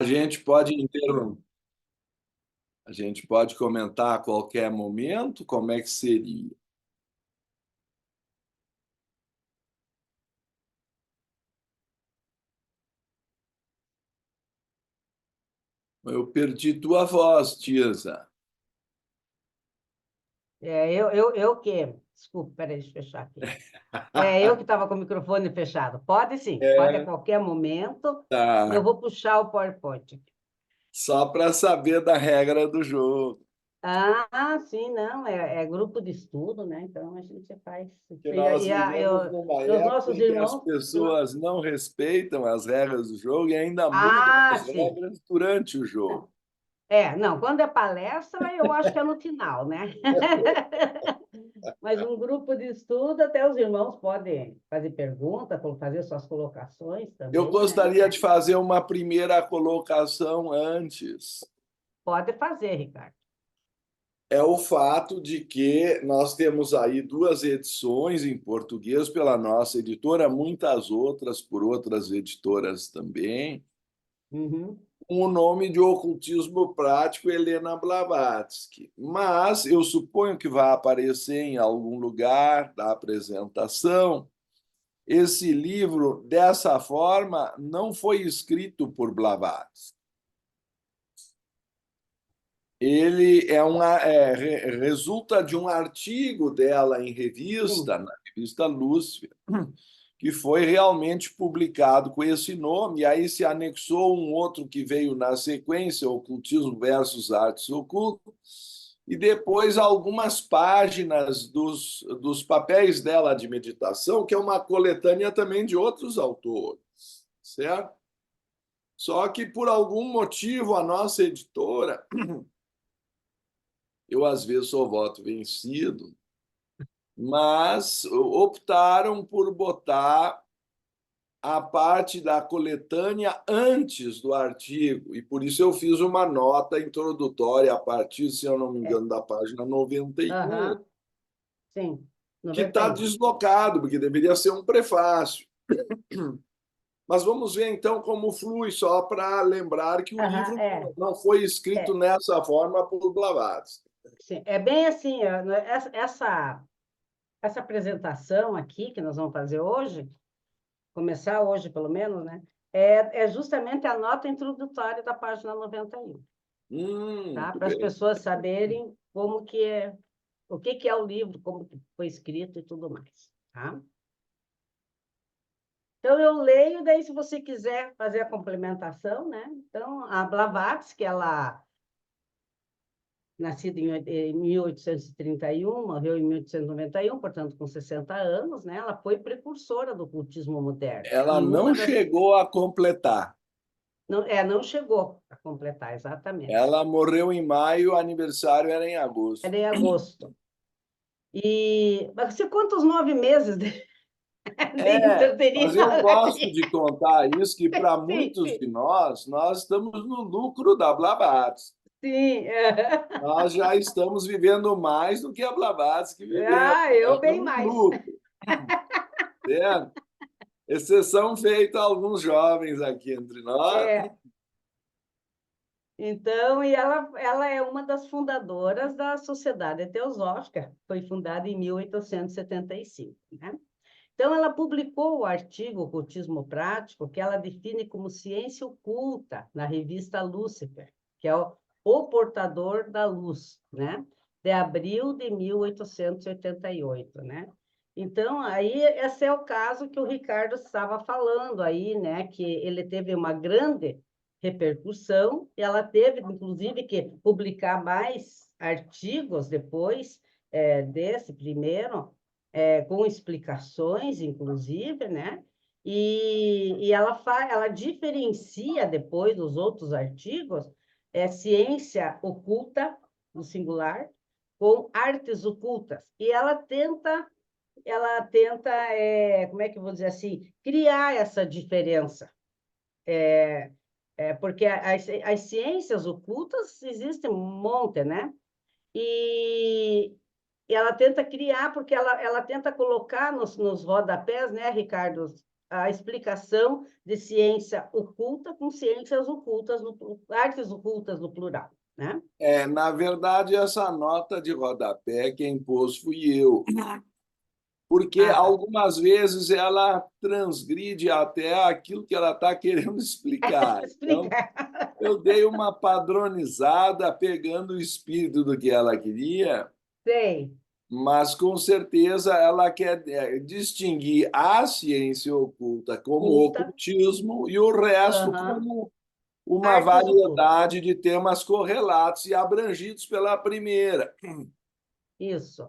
A gente pode a gente pode comentar a qualquer momento como é que seria. Eu perdi tua voz, Tirza. Eu que... Desculpa, peraí, deixa eu fechar aqui. É eu que estava com o microfone fechado. Pode sim, pode a É, qualquer momento. Eu tá. vou puxar o PowerPoint aqui. Só para saber da regra do jogo. Ah, sim, não, é grupo de estudo, né? Então a gente faz. Que nós vivemos numa E os época nossos em que as irmãos. pessoas não respeitam as regras do jogo e ainda mudam Ah, as sim. regras durante o jogo. Não, quando é palestra, eu acho que é no final, né? Mas um grupo de estudo, até os irmãos podem fazer pergunta, fazer suas colocações Eu também, né? gostaria de fazer uma primeira colocação antes. Pode fazer, Ricardo. É o fato de que nós temos aí duas edições em português pela nossa editora, muitas outras por outras editoras também, Uhum. com o nome de Ocultismo Prático Helena Blavatsky. Mas eu suponho que vai aparecer em algum lugar da apresentação. Esse livro, dessa forma, não foi escrito por Blavatsky. Ele resulta de um artigo dela em Sim. revista, na revista Lúcifer, que foi realmente publicado com esse nome, e aí se anexou um outro que veio na sequência, Ocultismo versus Artes Ocultas, e depois algumas páginas dos papéis dela de meditação, que é uma coletânea também de outros autores, certo? Só que por algum motivo a nossa editora, eu às vezes sou voto vencido, mas optaram por botar a parte da coletânea antes do artigo, e por isso eu fiz uma nota introdutória a partir, se eu não me É. engano, da página 91, Aham. Sim. que noventa está e um. deslocado, porque deveria ser um prefácio. Mas vamos ver então como flui, só para lembrar que o Aham, livro não foi escrito é, nessa forma por Blavatsky. sim. É bem assim, essa apresentação aqui que nós vamos fazer hoje, começar hoje pelo menos, né? É justamente a nota introdutória da página 91, tá? Muito Para as bem. pessoas saberem como que é, o que é o livro, como que foi escrito e tudo mais, tá? Então, eu leio, daí, se você quiser fazer a complementação, né? Então, a Blavatsky, ela nascida em 1831, morreu em 1891, portanto, com 60 anos, né? Ela foi precursora do ocultismo moderno. Ela E uma não das... chegou a completar. Não chegou a completar, exatamente. Ela morreu em maio, o aniversário era em agosto. Era em agosto. Mas você conta os 9 meses de É, mas eu gosto interdenização. de contar isso, que para Sim, muitos de nós estamos no lucro da Blavatsky. sim. Nós já estamos vivendo mais do que a Blavatsky viveu. Ah, Nós eu bem estamos no mais. lucro, certo? Exceção feita a alguns jovens aqui entre nós. É, então, e ela é uma das fundadoras da Sociedade Teosófica, foi fundada em 1875, né? Então, ela publicou o artigo Ocultismo Prático, que ela define como ciência oculta, na revista Lúcifer, que é o portador da luz, né? De abril de 1888, né? Então, aí, esse é o caso que o Ricardo estava falando aí, né? Que ele teve uma grande repercussão, e ela teve, inclusive, que publicar mais artigos depois desse primeiro, com explicações, inclusive, né? E ela diferencia depois dos outros artigos ciência oculta, no singular, com artes ocultas. E ela tenta, como é que eu vou dizer assim, criar essa diferença. Porque as ciências ocultas existem um monte, né? E, e ela tenta criar, porque ela tenta colocar nos rodapés, né, Ricardo? a explicação de ciência oculta com ciências ocultas, artes ocultas no plural, né? Na verdade, essa nota de rodapé quem pôs fui eu, porque Ah, tá. algumas vezes ela transgride até aquilo que ela está querendo explicar. Então, Explicar. eu dei uma padronizada, pegando o espírito do que ela queria, Sei. mas com certeza ela quer distinguir a ciência oculta como Oculta. ocultismo e o resto Aham. como uma Artes ocultas. variedade de temas correlatos e abrangidos pela primeira. Isso.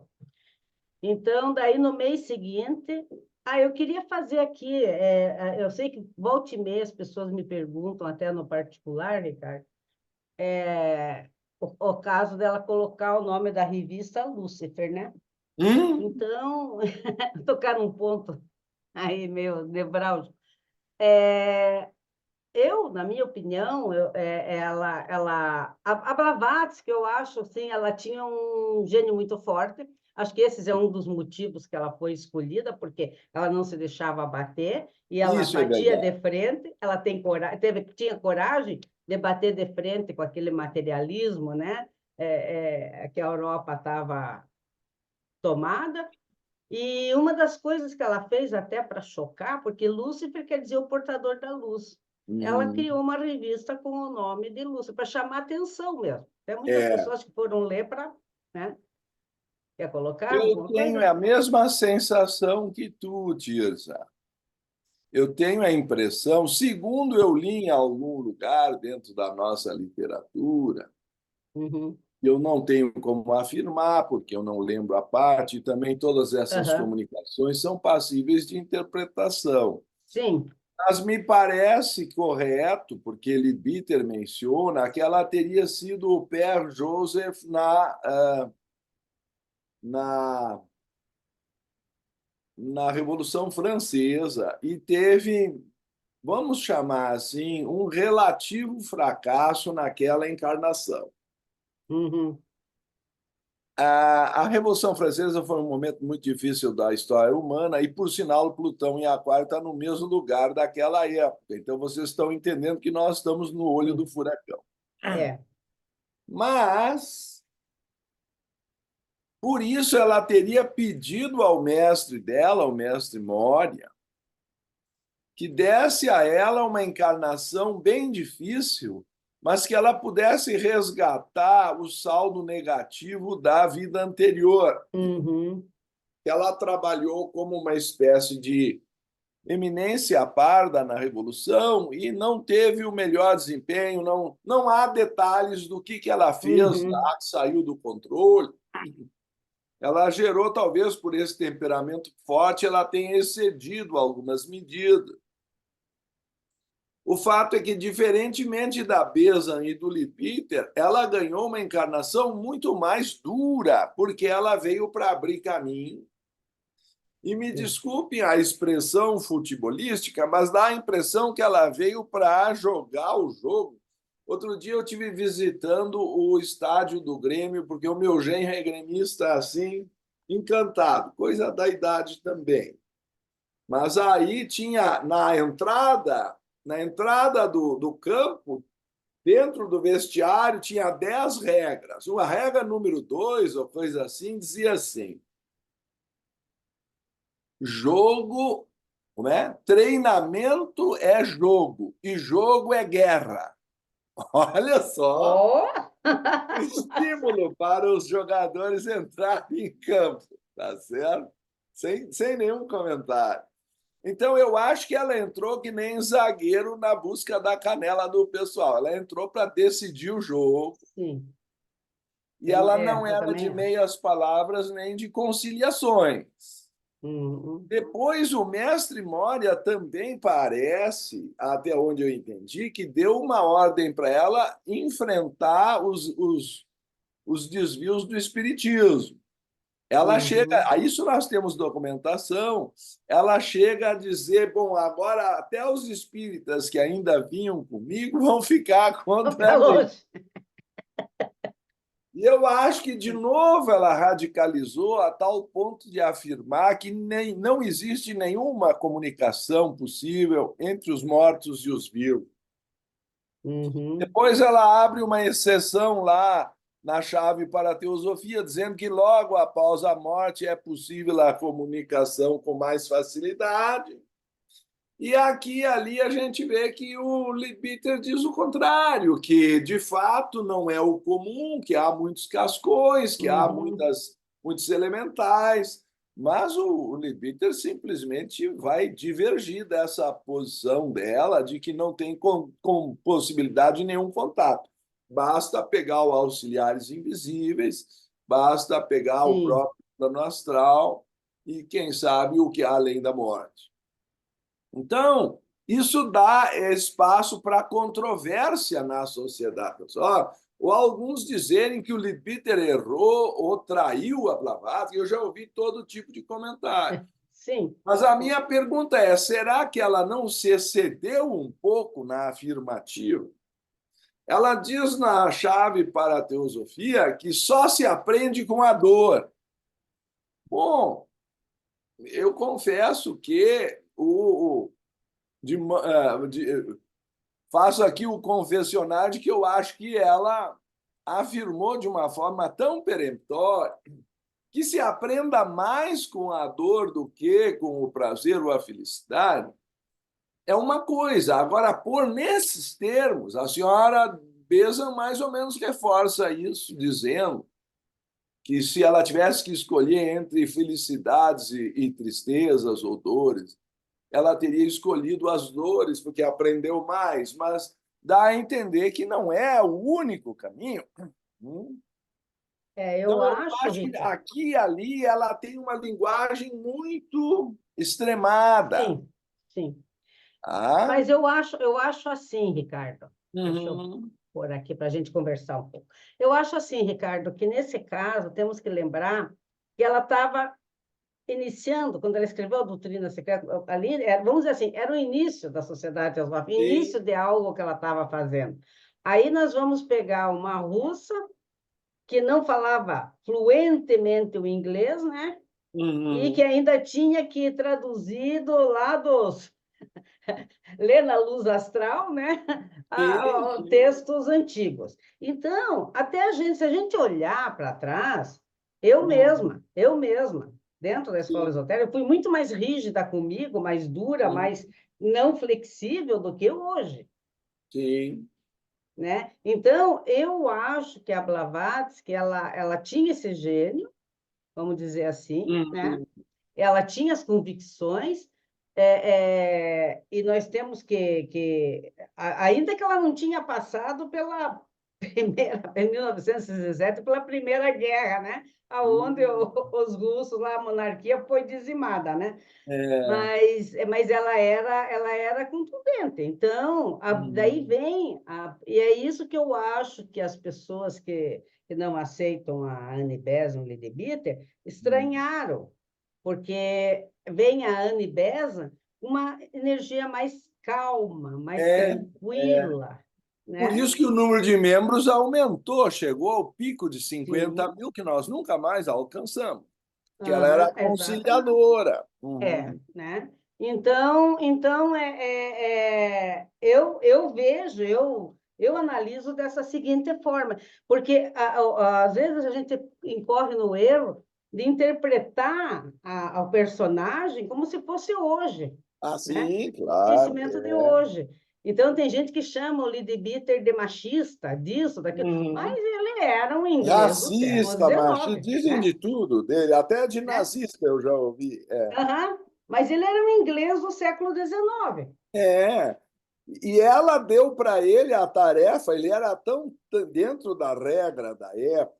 Então, daí no mês seguinte, eu queria fazer aqui, eu sei que volta e meia as pessoas me perguntam, até no particular, Ricardo, o caso dela colocar o nome da revista Lúcifer, né? Hum? Então, tocar num ponto aí meio nevrálgico. É, na minha opinião, a Blavatsky, eu acho, assim, ela tinha um gênio muito forte. Acho que esse é um dos motivos que ela foi escolhida, porque ela não se deixava abater e ela Isso é batia de verdade. frente. Ela tinha coragem de bater de frente com aquele materialismo, né? Que a Europa estava tomada. E uma das coisas que ela fez até para chocar, porque Lúcifer quer dizer o portador da luz, ela Uhum. criou uma revista com o nome de Lúcifer, para chamar atenção mesmo. Tem muitas É, pessoas que foram ler para... Né? Quer colocar eu alguma tenho coisa? a mesma sensação que tu, Tirza. Eu tenho a impressão, segundo eu li em algum lugar dentro da nossa literatura, Uhum. eu não tenho como afirmar, porque eu não lembro a parte, e também todas essas Aham. comunicações são passíveis de interpretação. Sim. Mas me parece correto, porque Liebiter menciona que ela teria sido o Père Joseph na, na Revolução Francesa e teve, vamos chamar assim, um relativo fracasso naquela encarnação. Uhum. A Revolução Francesa foi um momento muito difícil da história humana e, por sinal, Plutão em Aquário está no mesmo lugar daquela época. Então, vocês estão entendendo que nós estamos no olho do Sim. furacão. É. Mas, por isso, ela teria pedido ao mestre dela, o mestre Moria, que desse a ela uma encarnação bem difícil, mas que ela pudesse resgatar o saldo negativo da vida anterior. Uhum. Ela trabalhou como uma espécie de eminência parda na Revolução e não teve o melhor desempenho, não há detalhes do que ela fez Uhum. lá que saiu do controle. Ela gerou, talvez por esse temperamento forte, ela tenha excedido algumas medidas. O fato é que, diferentemente da Bezan e do Liebiter, ela ganhou uma encarnação muito mais dura, porque ela veio para abrir caminho. E me Sim. desculpem a expressão futebolística, mas dá a impressão que ela veio para jogar o jogo. Outro dia eu tive visitando o estádio do Grêmio, porque o meu genro é gremista assim, encantado, coisa da idade também. Mas aí tinha na entrada do campo, dentro do vestiário, tinha 10 regras. Uma regra número 2, ou coisa assim, dizia assim: jogo, né? Treinamento é jogo e jogo é guerra. Olha só, Oh! o estímulo para os jogadores entrarem em campo, tá certo? Sem nenhum comentário. Então, eu acho que ela entrou que nem zagueiro na busca da canela do pessoal. Ela entrou para decidir o jogo Sim. e ela não Eu era de também acho. meias palavras nem de conciliações. Uhum. Depois, o mestre Moria também parece, até onde eu entendi, que deu uma ordem para ela enfrentar os desvios do espiritismo. Ela chega, Uhum. a isso nós temos documentação, ela chega a dizer, bom, agora até os espíritas que ainda vinham comigo vão ficar Para contra mim. longe. E eu acho que, de novo, ela radicalizou a tal ponto de afirmar que não existe nenhuma comunicação possível entre os mortos e os vivos. Uhum. Depois ela abre uma exceção lá na chave para a teosofia, dizendo que logo após a morte é possível a comunicação com mais facilidade. E aqui e ali a gente vê que o Leadbeater diz o contrário, que de fato não é o comum, que há muitos cascões, que há Uhum. muitos elementais, mas o Leadbeater simplesmente vai divergir dessa posição dela de que não tem com possibilidade de nenhum contato. Basta pegar os auxiliares invisíveis, basta pegar o Sim, próprio plano astral e, quem sabe, o que há além da morte. Então, isso dá espaço para controvérsia na sociedade. Só, ou alguns dizerem que o Leadbeater errou ou traiu a Blavatsky, eu já ouvi todo tipo de comentário. sim. Mas a minha pergunta é: será que ela não se excedeu um pouco na afirmativa? Ela diz na chave para a teosofia que só se aprende com a dor. Bom, eu confesso que de, de, faço aqui o confessionário de que eu acho que ela afirmou de uma forma tão peremptória que se aprenda mais com a dor do que com o prazer ou a felicidade é uma coisa. Agora, por nesses termos, a senhora Beza mais ou menos reforça isso, dizendo que se ela tivesse que escolher entre felicidades e tristezas ou dores, ela teria escolhido as dores porque aprendeu mais, mas dá a entender que não é o único caminho. Eu Então, eu acho, acho que Rica. aqui e ali ela tem uma linguagem muito extremada. Sim, sim. Ah? Mas eu acho assim, Ricardo. Deixa eu Uhum. pôr aqui para a gente conversar um pouco. Eu acho assim, Ricardo, que nesse caso temos que lembrar que ela estava iniciando, quando ela escreveu a Doutrina Secreta, ali, vamos dizer assim, era o início da Sociedade Teosófica, Sim. início de algo que ela estava fazendo. Aí nós vamos pegar uma russa que não falava fluentemente o inglês, né? E que Uhum. ainda tinha que ir traduzido lá dos ler na luz astral, né? Sim, sim. Textos antigos. Então, até a gente, se a gente olhar para trás, eu mesma, dentro da escola Sim, esotérica, eu fui muito mais rígida comigo, mais dura, sim, mais não flexível do que hoje, sim. né? Então, eu acho que a Blavatsky, ela tinha esse gênio, vamos dizer assim, né? Uhum. Ela tinha as convicções, e nós temos ainda que ela não tinha passado pela primeira, em 1917, pela Primeira Guerra, né? Onde Uhum. os russos, lá, a monarquia foi dizimada, né? É. Mas ela era contundente. Então, daí Uhum. vem, e é isso que eu acho que as pessoas que não aceitam a Annie Besant, Lady Bitter, Uhum. estranharam, porque vem a Annie Besant uma energia mais calma, mais É, é. tranquila, Por né? isso que o número de membros aumentou, chegou ao pico de Sim, 50 mil, que nós nunca mais alcançamos, que ela era aham, exatamente. conciliadora. Uhum. Né? Então eu vejo, eu analiso dessa seguinte forma, porque às vezes a gente incorre no erro de interpretar o personagem como se fosse hoje, Ah, né? sim, claro. Acontecimento de É. hoje. Então, tem gente que chama o Leadbeater de machista, disso, daquilo, mas Uhum. ele era um inglês do século Racista, machista, XIX, dizem né? de tudo dele, até de Né? nazista eu já ouvi. É. Uhum. Mas ele era um inglês do século XIX. É. E ela deu para ele a tarefa, ele era tão dentro da regra da época,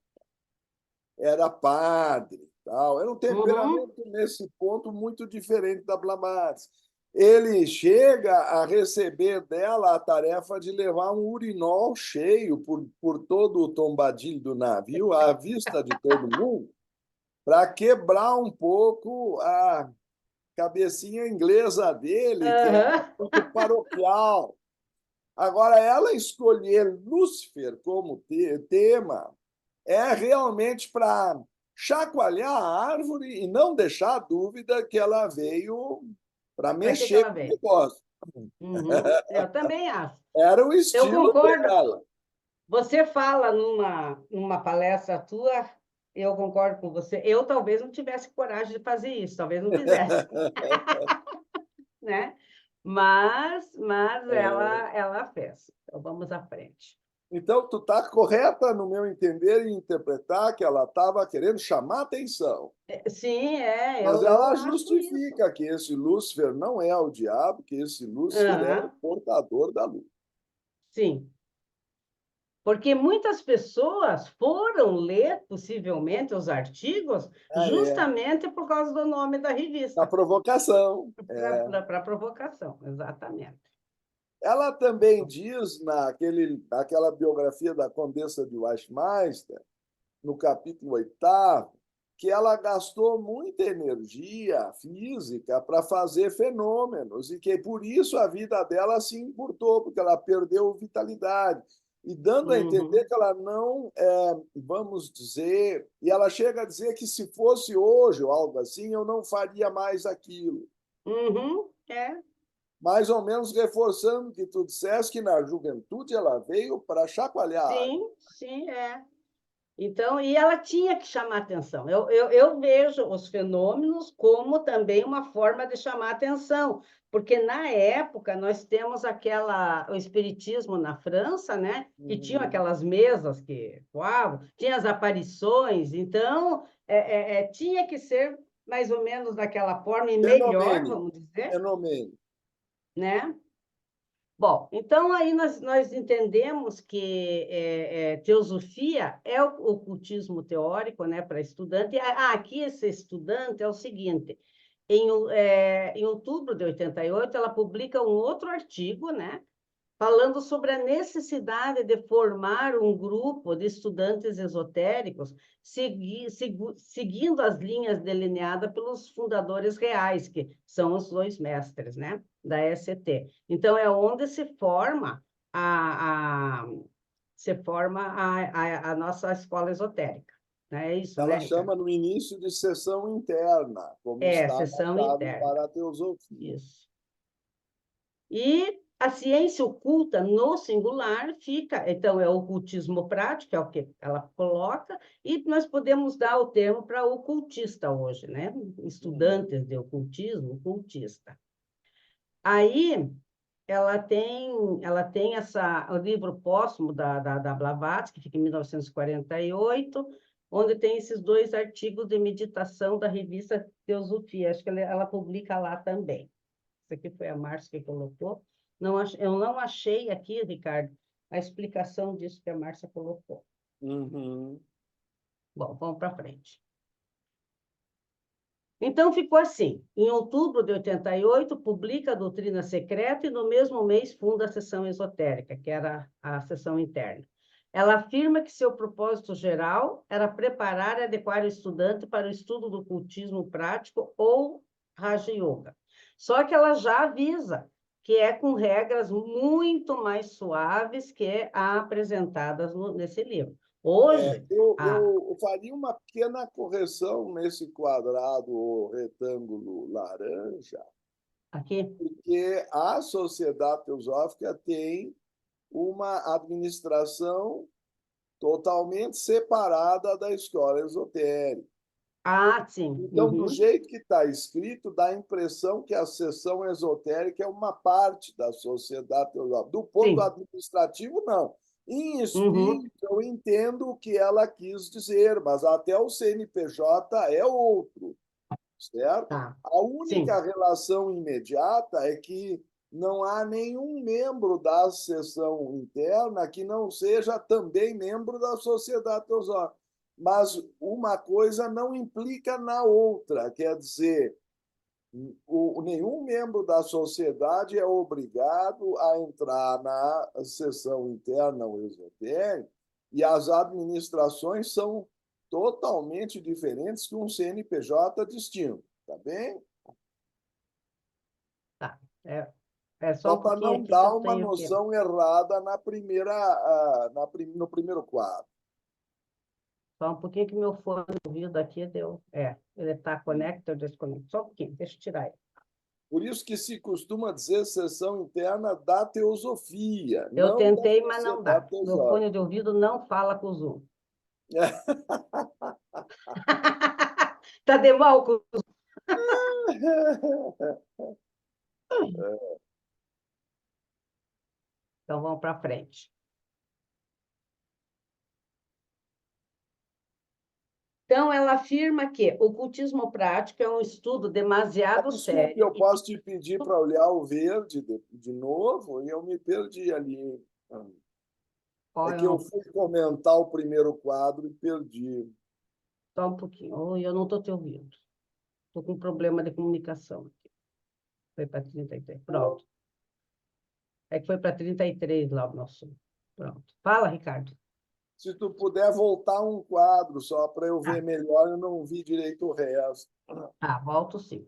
era padre, tal. Era um Uhum. temperamento nesse ponto muito diferente da Blavatsky. Ele chega a receber dela a tarefa de levar um urinol cheio por todo o tombadilho do navio, à vista de todo mundo, para quebrar um pouco a cabecinha inglesa dele, que é Uhum. muito paroquial. Agora, ela escolher Lúcifer como tema é realmente para chacoalhar a árvore e não deixar dúvida que ela veio para Para que mexer ela com o veio? negócio. Uhum, eu também acho. Era o Eu estilo concordo. dela. Você fala numa palestra tua, eu concordo com você. Eu talvez não tivesse coragem de fazer isso, talvez não fizesse, né? Mas ela fez. Então, vamos à frente. Então, tu está correta, no meu entender, em interpretar que ela estava querendo chamar atenção. Sim, Mas eu ela acho isso. justifica que esse Lúcifer não é o diabo, que esse Lúcifer é o Aham, portador da luz. sim. Porque muitas pessoas foram ler, possivelmente, os artigos Ah, é. justamente por causa do nome da Da revista, provocação. para provocação, exatamente. Ela também diz naquela biografia da Condessa de Westminster, no capítulo 8º, que ela gastou muita energia física para fazer fenômenos e que por isso a vida dela se encurtou, porque ela perdeu vitalidade. E dando a entender Uhum, que ela não, vamos dizer, e ela chega a dizer que se fosse hoje ou algo assim, eu não faria mais aquilo. uhum, é. Mais ou menos reforçando que tu disseste que na juventude ela veio para chacoalhar. Sim, sim, é. Então, e ela tinha que chamar atenção. Eu vejo os fenômenos como também uma forma de chamar atenção, porque na época nós temos o espiritismo na França, né? Que tinham Uhum. aquelas mesas que voavam, tinha as aparições, então tinha que ser mais ou menos daquela forma e melhor, Fenomênico, vamos dizer, fenomênico. né? Bom, então aí nós entendemos que teosofia é o ocultismo teórico, né, para estudante. Aqui esse estudante é o seguinte: em outubro de 88, ela publica um outro artigo, né, falando sobre a necessidade de formar um grupo de estudantes esotéricos, seguindo as linhas delineadas pelos fundadores reais, que são os dois mestres, né, da ECT. Então, é onde a, a, a nossa escola esotérica. Né? É isso, Ela né, Ricardo? chama no início de sessão interna, como É, está na sessão chave interna. para a teosofia. Isso. E a ciência oculta no singular fica, então, é o ocultismo prático, é o que ela coloca, e nós podemos dar o termo para ocultista hoje, né? Uhum. Estudantes de ocultismo, ocultista. Aí ela tem o livro póstumo da Blavatsky, que fica em 1948, onde tem esses dois artigos de meditação da revista Teosofia. Acho que ela publica lá também. Isso aqui foi a Márcia que colocou. Eu não achei aqui, Ricardo, a explicação disso que a Márcia colocou. Uhum. Bom, vamos para frente. Então, ficou assim. Em outubro de 88, publica a Doutrina Secreta e, no mesmo mês, funda a Seção Esotérica, que era a seção interna. Ela afirma que seu propósito geral era preparar e adequar o estudante para o estudo do cultismo prático ou Raja Yoga. Só que ela já avisa que é com regras muito mais suaves que a apresentadas nesse livro. Hoje, Eu faria uma pequena correção nesse quadrado ou retângulo laranja, aqui, porque a sociedade teosófica tem uma administração totalmente separada da escola esotérica. sim, Então, do uhum, jeito que está escrito, dá a impressão que a seção esotérica é uma parte da sociedade teosófica. Do ponto sim, administrativo, não. Em uhum. espírito, eu entendo o que ela quis dizer, mas até o CNPJ é outro, certo? Tá. A única Sim. relação imediata é que não há nenhum membro da seção interna que não seja também membro da sociedade teosófica. Mas uma coisa não implica na outra, quer dizer, nenhum membro da sociedade é obrigado a entrar na seção interna ou esotérica, e as administrações são totalmente diferentes que um CNPJ distinto, tá bem? Tá. É só Só um para pouquinho não aqui que dar eu uma tenho que. noção errada na primeira, no primeiro quadro. Só um pouquinho que meu fone de ouvido aqui deu. Ele está conecta ou desconecta? Só um pouquinho, deixa eu tirar ele. Por isso que se costuma dizer sessão interna da teosofia, Eu não da tentei, mas não dá. sociedade Meu fone teosófica. de ouvido não fala com o Zoom. Tá de mal com... Então vamos para frente. Então, ela afirma que o cultismo prático é um estudo demasiado Desculpe, sério eu posso te pedir para olhar o verde de novo? E eu me perdi ali. É que eu Olha, fui comentar o primeiro quadro e perdi. só um pouquinho. Oi, eu não estou te ouvindo. Estou com problema de comunicação aqui. Foi para 33. Pronto. É que foi para 33 lá o nosso. Pronto. Fala, Ricardo. Se tu puder voltar um quadro só para eu Ah, ver melhor, eu não vi direito o resto. volto sim.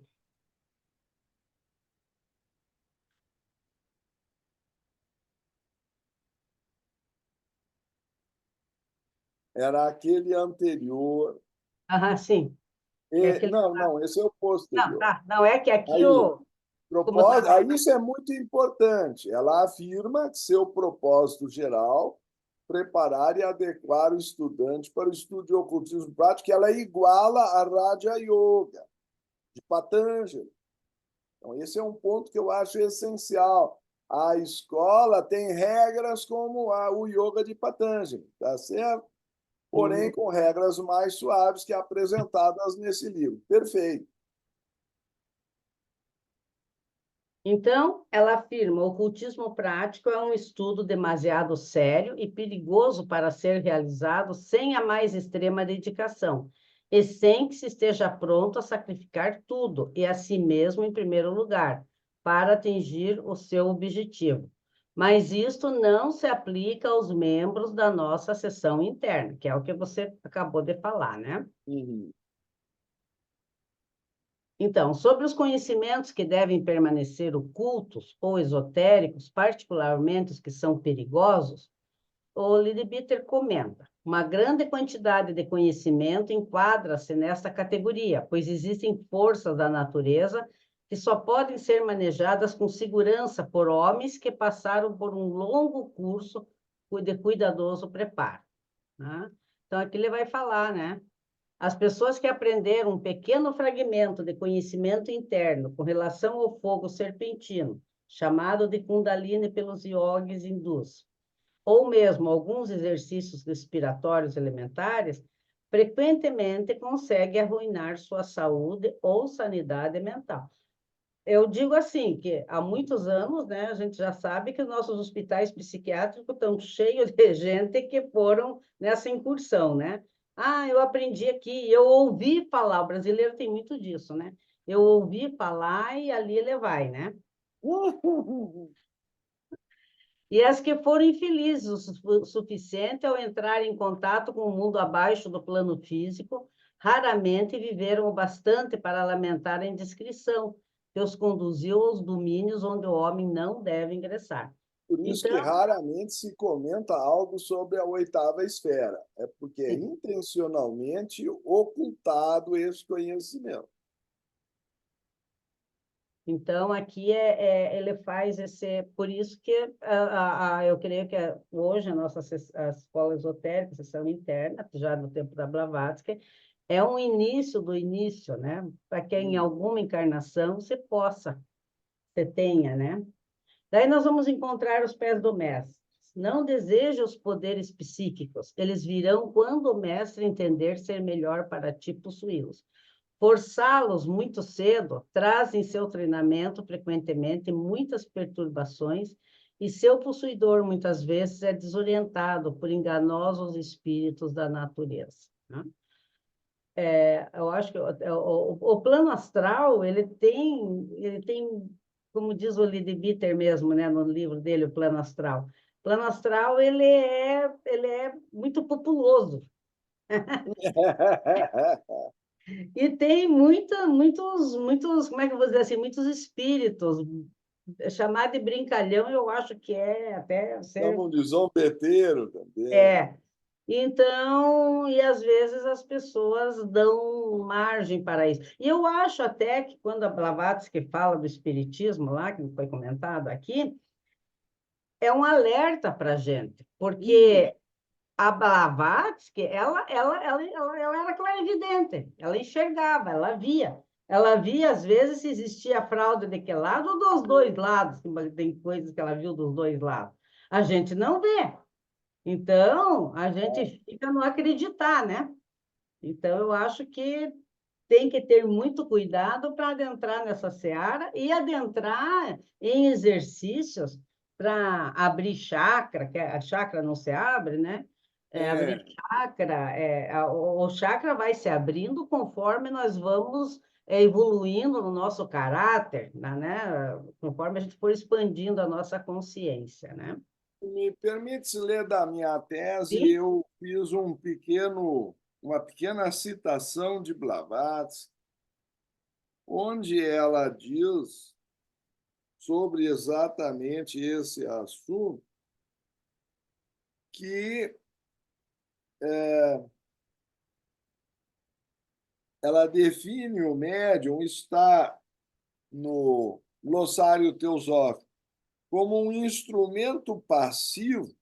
Era aquele anterior. Sim. É aquele... Não, não, esse é o Não, posterior. tá. Não, é que aqui Aí, o... Como isso é muito importante. Ela afirma que seu propósito geral preparar e adequar o estudante para o estudo de ocultismo prático, que ela iguala a Raja Yoga, de Patanjali. Então, esse é um ponto que eu acho essencial. A escola tem regras como o yoga de Patanjali, tá certo? Porém, com regras mais suaves que apresentadas nesse livro. Perfeito. Então, ela afirma: o ocultismo prático é um estudo demasiado sério e perigoso para ser realizado sem a mais extrema dedicação, e sem que se esteja pronto a sacrificar tudo e a si mesmo em primeiro lugar, para atingir o seu objetivo. Mas isto não se aplica aos membros da nossa seção interna, que é o que você acabou de falar, né? Uhum. Então, sobre os conhecimentos que devem permanecer ocultos ou esotéricos, particularmente os que são perigosos, o Leadbeater comenta: uma grande quantidade de conhecimento enquadra-se nesta categoria, pois existem forças da natureza que só podem ser manejadas com segurança por homens que passaram por um longo curso de cuidadoso preparo. Né? Então, aqui ele vai falar, né? As pessoas que aprenderam um pequeno fragmento de conhecimento interno com relação ao fogo serpentino, chamado de Kundalini pelos yogis hindus, ou mesmo alguns exercícios respiratórios elementares, frequentemente conseguem arruinar sua saúde ou sanidade mental. Eu digo assim, que há muitos anos, né, a gente já sabe que os nossos hospitais psiquiátricos estão cheios de gente que foram nessa incursão, né? Eu aprendi aqui, eu ouvi falar, o brasileiro tem muito disso, né? Eu ouvi falar e ali ele vai, né? E as que foram infelizes o suficiente ao entrar em contato com o mundo abaixo do plano físico, raramente viveram o bastante para lamentar a indiscrição que os conduziu aos domínios onde o homem não deve ingressar. Por isso que Então, raramente se comenta algo sobre a oitava esfera. É porque é sim. intencionalmente ocultado esse conhecimento. Então, aqui ele faz esse... Por isso que eu creio que hoje a nossa a escola esotérica, a sessão interna, já no tempo da Blavatsky, é um início do início, né? Para que em alguma encarnação você tenha, né? Daí nós vamos encontrar os pés do mestre. Não deseja os poderes psíquicos, eles virão quando o mestre entender ser melhor para ti possuí-los. Forçá-los muito cedo traz em seu treinamento frequentemente muitas perturbações e seu possuidor muitas vezes é desorientado por enganosos espíritos da natureza. Né? Eu acho que o plano astral ele tem, como diz o Leadbeater mesmo, né, no livro dele, o plano astral. O plano astral ele é muito populoso. E tem muitos, como é que eu vou dizer assim, muitos espíritos. Chamar de brincalhão, eu acho que é até ser... Chamam de zombeteiro também. É, Então, e às vezes as pessoas dão margem para isso. E eu acho até que quando a Blavatsky fala do espiritismo lá, que foi comentado aqui, é um alerta para a gente, E, porque a Blavatsky, ela era clarividente, ela enxergava, ela via às vezes se existia fraude de que lado ou dos dois lados, tem coisas que ela viu dos dois lados. A gente não vê, então a gente fica no acreditar, né? Então eu acho que tem que ter muito cuidado para adentrar nessa seara e adentrar em exercícios para abrir chakra, que a chakra não se abre, né? Abrir é, chakra, o chakra vai se abrindo conforme nós vamos evoluindo no nosso caráter, né? Conforme a gente for expandindo a nossa consciência, né? me permite ler da minha tese, Sim? eu fiz uma pequena citação de Blavatsky, onde ela diz sobre exatamente esse assunto, que ela define o médium, está no glossário teosófico, como um instrumento passivo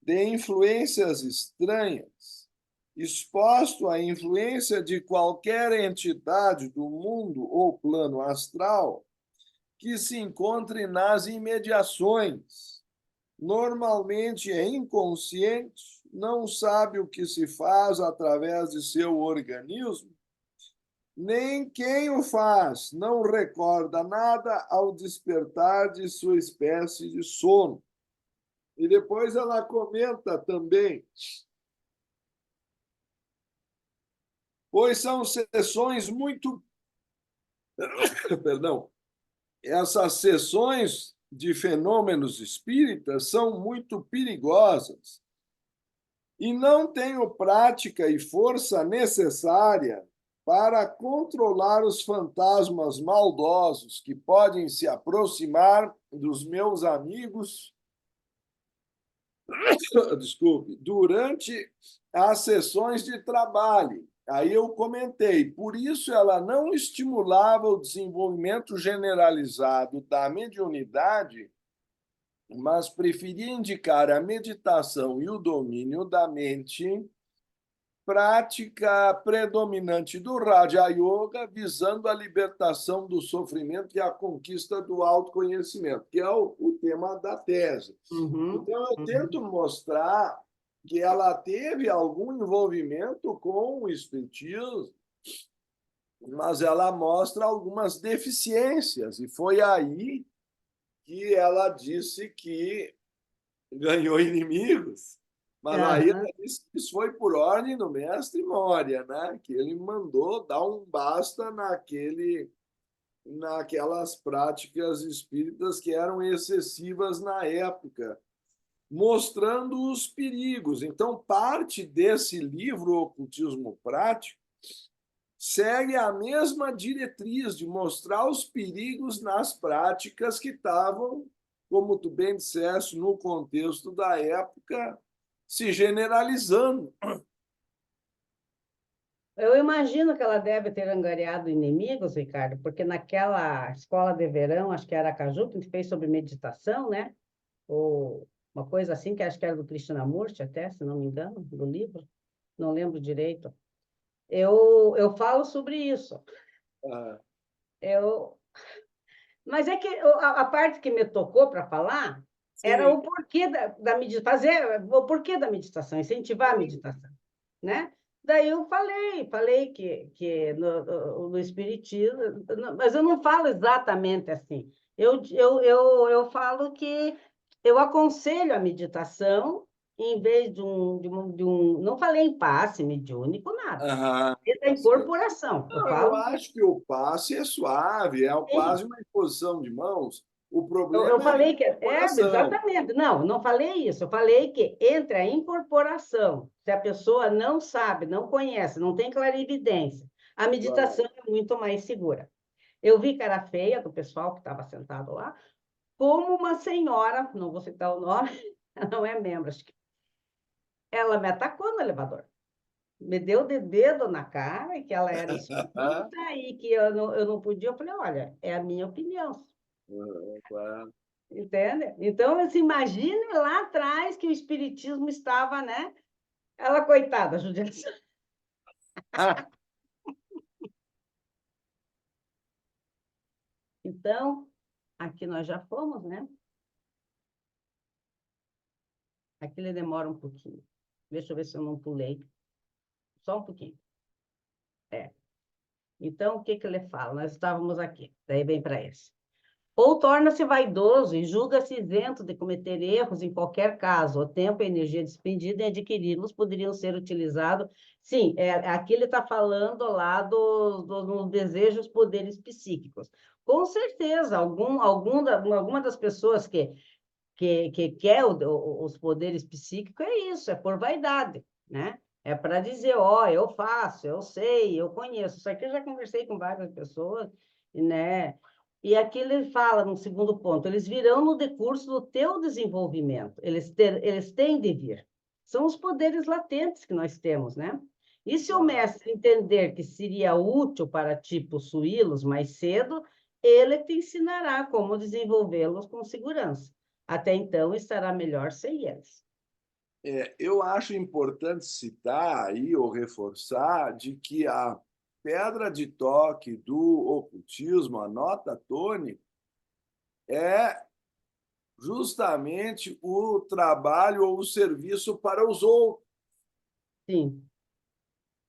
de influências estranhas, exposto à influência de qualquer entidade do mundo ou plano astral que se encontre nas imediações. Normalmente é inconsciente, não sabe o que se faz através de seu organismo, nem quem o faz, não recorda nada ao despertar de sua espécie de sono. E depois ela comenta também, pois são sessões muito, perdão, essas sessões de fenômenos espíritas são muito perigosas e não tenho prática e força necessária para controlar os fantasmas maldosos que podem se aproximar dos meus amigos, desculpe, durante as sessões de trabalho. Aí eu comentei, por isso ela não estimulava o desenvolvimento generalizado da mediunidade, mas preferia indicar a meditação e o domínio da mente, prática predominante do Raja Yoga, visando a libertação do sofrimento e a conquista do autoconhecimento, que é o tema da tese. Uhum, Então, eu uhum. tento mostrar que ela teve algum envolvimento com o espiritismo, mas ela mostra algumas deficiências, e foi aí que ela disse que ganhou inimigos, mas aí ela Aham. disse que isso foi por ordem do mestre Moria, né? Que ele mandou dar um basta naquelas práticas espíritas que eram excessivas na época, mostrando os perigos. Então, parte desse livro, Ocultismo Prático, segue a mesma diretriz de mostrar os perigos nas práticas que estavam, como tu bem disseste, no contexto da época, se generalizando. Eu imagino que ela deve ter angariado inimigos, Ricardo, porque naquela escola de verão, acho que era Aracaju, que a gente fez sobre meditação, né? Ou uma coisa assim, que acho que era do Krishnamurti até, se não me engano, do livro, não lembro direito. Eu falo sobre isso. Ah, Eu, mas é que a parte que me tocou para falar era sim, o porquê da meditação, fazer o porquê da meditação, incentivar a meditação, né? Daí eu falei que no Espiritismo, mas eu não falo exatamente assim. Eu falo que eu aconselho a meditação em vez não falei em passe mediúnico, nada. aham, É da tá certo. incorporação. Eu Não, eu falo, acho que o passe é suave, é sim, quase uma imposição de mãos. O eu problema é a falei que incorporação. exatamente. Não falei isso. Eu falei que entre a incorporação, se a pessoa não sabe, não conhece, não tem clarividência, a meditação é muito mais segura. Eu vi cara feia do pessoal que estava sentado lá, como uma senhora, não vou citar o nome, não é membro, acho que ela me atacou no elevador. Me deu de dedo na cara que ela era espírita e que eu não podia. Eu falei, olha, é a minha opinião. Claro. Entende? Então, você imagine lá atrás que o espiritismo estava, né? Ela, coitada, judiação. Então, aqui nós já fomos, né? Aqui ele demora um pouquinho. Deixa eu ver se eu não pulei. Só um pouquinho. É. Então, o que que ele fala? Nós estávamos aqui. Daí vem para esse. Ou torna-se vaidoso e julga-se isento de cometer erros em qualquer caso. O tempo e a energia despendida em adquiri-los poderiam ser utilizados. Sim, aqui ele está falando lá dos desejos, poderes psíquicos. Com certeza, alguma das pessoas que quer os poderes psíquicos é isso, é por vaidade, né? É para dizer, ó, eu faço, eu sei, eu conheço. Isso aqui eu já conversei com várias pessoas, né? E aqui ele fala, no segundo ponto, eles virão no decurso do teu desenvolvimento, eles têm de vir. São os poderes latentes que nós temos, né? E se o mestre entender que seria útil para ti possuí-los mais cedo, ele te ensinará como desenvolvê-los com segurança. Até então, estará melhor sem eles. Eu acho importante citar aí ou reforçar de que a pedra de toque do ocultismo, a nota tônica, é justamente o trabalho ou o serviço para os outros. Sim.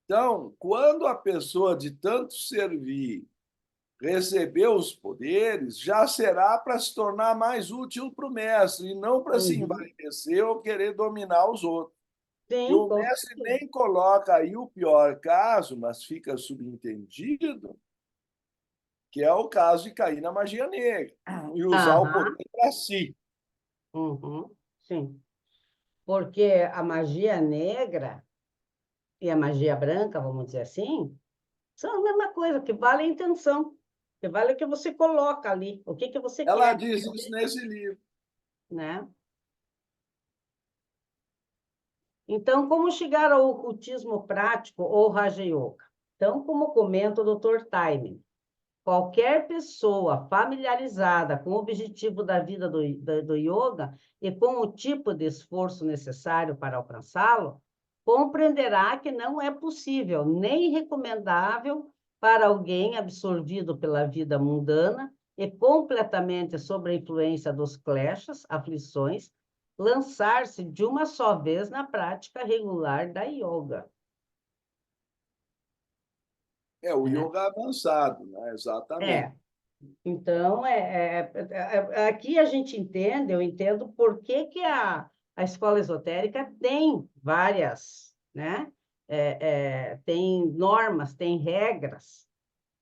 Então, quando a pessoa de tanto servir receber os poderes, já será para se tornar mais útil para o mestre, e não para se Uhum. envaidecer ou querer dominar os outros. E Sim, o com mestre certeza. nem coloca aí o pior caso, mas fica subentendido, que é o caso de cair na magia negra e usar o poder Aham. para si. Uhum. Sim. Porque a magia negra e a magia branca, vamos dizer assim, são a mesma coisa, que vale a intenção, que vale o que você coloca ali, o que você Ela quer, diz isso nesse livro. né? Então, como chegar ao ocultismo prático ou Raja Yoga? Então, como comenta o Dr. Taime, qualquer pessoa familiarizada com o objetivo da vida do yoga e com o tipo de esforço necessário para alcançá-lo, compreenderá que não é possível nem recomendável para alguém absorvido pela vida mundana e completamente sob a influência dos kleshas, aflições, lançar-se de uma só vez na prática regular da yoga. É o Né? yoga avançado, né? Exatamente. É, então, aqui a gente entende, eu entendo por que que a escola esotérica tem várias, né? Tem normas, tem regras,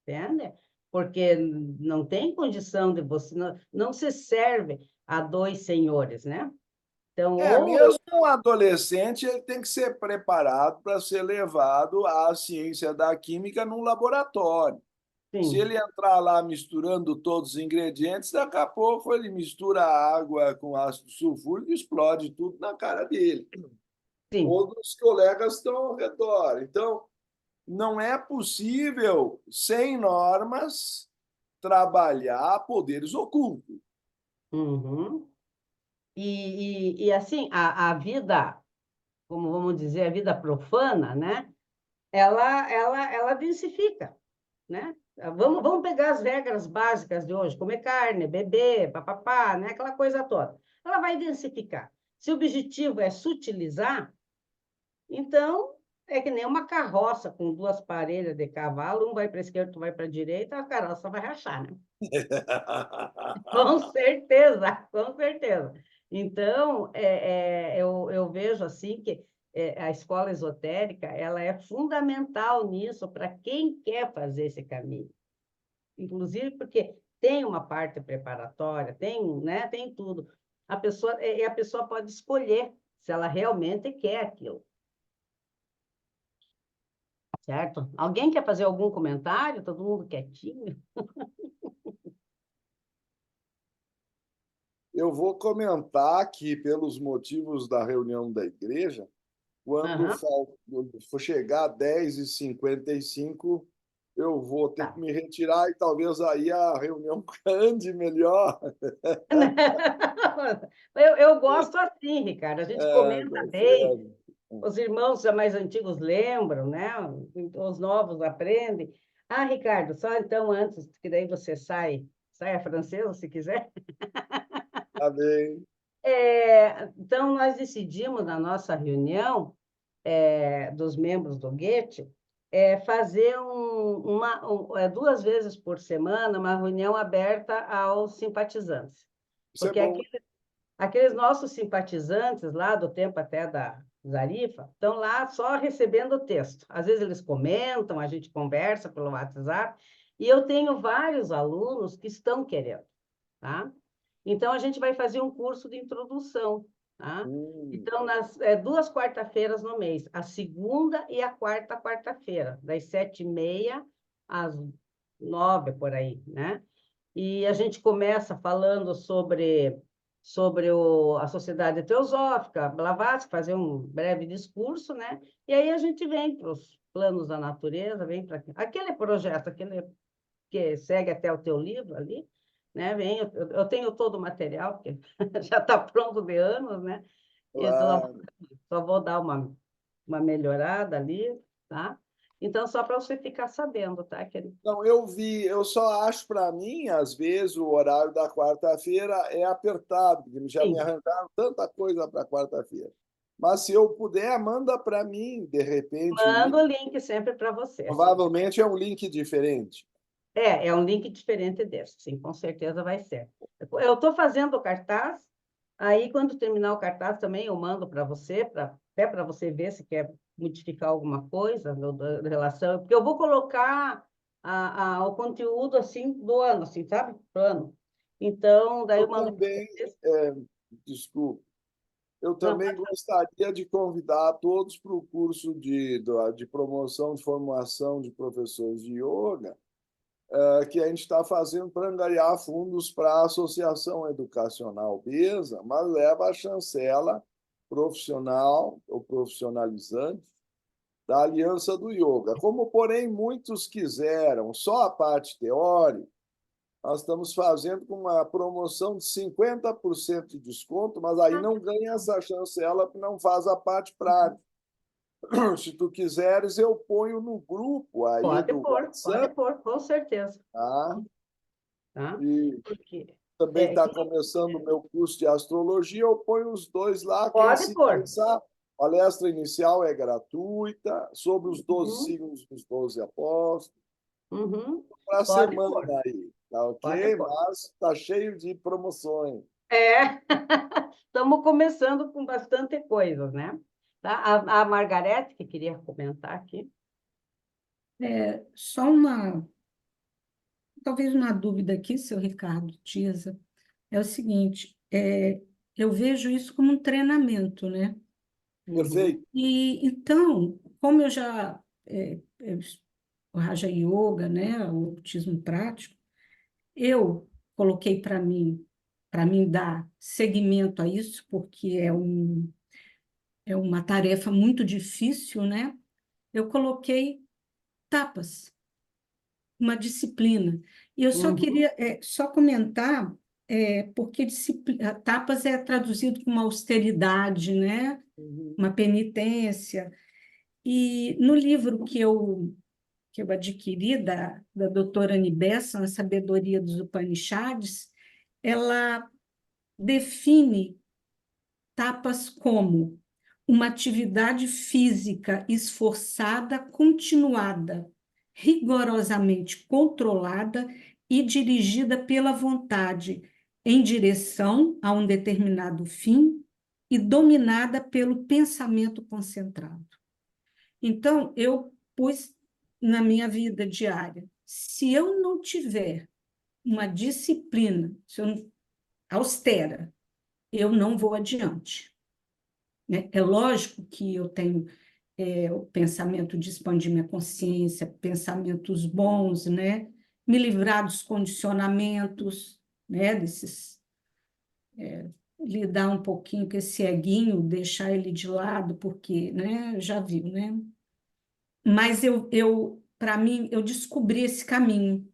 entende? Porque não tem condição de você, não se serve a dois senhores, né? Então, ou... Mesmo um adolescente, ele tem que ser preparado para ser levado à ciência da química num laboratório. Se Sim, ele entrar lá misturando todos os ingredientes, daqui a pouco ele mistura água com ácido sulfúrico e explode tudo na cara dele. sim. Ou dos colegas estão ao redor. Então, não é possível, sem normas, trabalhar poderes ocultos. Uhum. E assim, a vida, como vamos dizer, a vida profana, né? Ela densifica, né? Vamos pegar as regras básicas de hoje, comer carne, beber, papapá, né? Aquela coisa toda. Ela vai densificar. Se o objetivo é sutilizar, então é que nem uma carroça com duas parelhas de cavalo, um vai para a esquerda, outro vai para a direita, a carroça vai rachar, né? Com certeza, com certeza. Então, eu vejo assim que a escola esotérica ela é fundamental nisso para quem quer fazer esse caminho. Inclusive porque tem uma parte preparatória, né, tem tudo. A pessoa pode escolher se ela realmente quer aquilo, certo? Alguém quer fazer algum comentário? Todo mundo quietinho? Eu vou comentar que, pelos motivos da reunião da igreja, Quando Aham, for chegar a 10h55, eu vou ter que tá. me retirar e talvez aí a reunião ande melhor. Eu gosto assim, Ricardo, a gente É, comenta tá bem, certo. os irmãos já mais antigos lembram, né? Os novos aprendem. Ah, Ricardo, só então antes, que daí você sai a francesa, se quiser. Tá bem. Então, nós decidimos na nossa reunião dos membros do Goethe fazer 2 vezes por semana uma reunião aberta aos simpatizantes. Isso é Porque bom. aqueles nossos simpatizantes lá do tempo até da Zarifa estão lá só recebendo o texto. Às vezes eles comentam, a gente conversa pelo WhatsApp, e eu tenho vários alunos que estão querendo, tá? Então, a gente vai fazer um curso de introdução, tá? Hum, Então, 2 quarta-feiras no mês, a segunda e a quarta quarta-feira, das 7h30 às 9 por aí, né? E a gente começa falando sobre a Sociedade Teosófica, Blavatsky, fazer um breve discurso, né? E aí a gente vem para os planos da natureza, vem para aquele projeto, aquele que segue até o teu livro ali, né? Vem, eu tenho todo o material, que já está pronto de anos, né? E claro. só vou dar uma melhorada ali, tá? Então, só para você ficar sabendo, tá? Não, eu vi, eu só acho para mim, às vezes, o horário da quarta-feira é apertado, porque já me Sim, arrancaram tanta coisa para quarta-feira. Mas se eu puder, manda para mim, de repente, o mando link. o link sempre para você, sim. Provavelmente é um link diferente. É um link diferente desse, sim, com certeza vai ser. Eu estou fazendo o cartaz, aí quando terminar o cartaz também eu mando para você, até para você ver se quer modificar alguma coisa da relação, porque eu vou colocar o conteúdo assim do ano, assim, sabe? Do ano. Então, daí Eu eu mando para também, vocês. é, desculpe, eu Não, também gostaria de convidar todos para o curso de promoção de formação de professores de yoga, que a gente está fazendo para angariar fundos para a Associação Educacional BESA, mas leva a chancela profissional ou profissionalizante da Aliança do Yoga. Como, porém, muitos quiseram só a parte teórica, nós estamos fazendo com uma promoção de 50% de desconto, mas aí ah, não ganha essa chancela porque não faz a parte prática. Se tu quiseres, eu ponho no grupo aí do pode WhatsApp, pôr, com certeza, tá? tá? E Porque também está quem começando o meu curso de astrologia, eu ponho os dois lá. Quem pode se pôr. interessar, a palestra inicial é gratuita, sobre os 12 Uhum, signos dos 12 apóstolos, uhum, para a pode pôr, semana aí, tá pode ok? pôr. Mas está cheio de promoções. Estamos começando com bastante coisas, né? Tá? A Margarete, que queria comentar aqui. Só talvez uma dúvida aqui, seu Ricardo Tiza, é o seguinte, eu vejo isso como um treinamento, né? Uhum, Perfeito? E então, como eu já o Raja Yoga, né, o ocultismo prático, eu coloquei para mim dar seguimento a isso, porque é uma tarefa muito difícil, né? Eu coloquei tapas, uma disciplina. E eu só uhum, queria só comentar, porque tapas é traduzido como austeridade, né? uhum, Uma penitência. E no livro que eu adquiri da doutora Annie Besant, A Sabedoria dos Upanishads, ela define tapas como uma atividade física esforçada, continuada, rigorosamente controlada e dirigida pela vontade em direção a um determinado fim e dominada pelo pensamento concentrado. Então, eu pus na minha vida diária, se eu não tiver uma disciplina, se eu austera, eu não vou adiante, né? É lógico que eu tenho o pensamento de expandir minha consciência, pensamentos bons, né? Me livrar dos condicionamentos, né? Desses lidar um pouquinho com esse eguinho, deixar ele de lado, porque, né, já viu, né? Mas para mim, eu descobri esse caminho,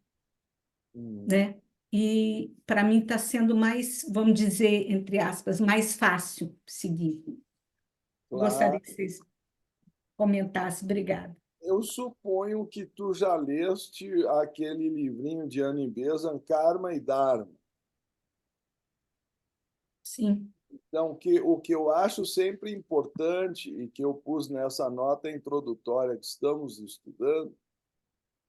né? E para mim está sendo mais, vamos dizer, entre aspas, mais fácil seguir. Gostaria Claro. que vocês comentassem. Obrigada. Eu suponho que tu já leste aquele livrinho de Annie Besant, Karma e Dharma. Sim. Então, o que eu acho sempre importante e que eu pus nessa nota introdutória que estamos estudando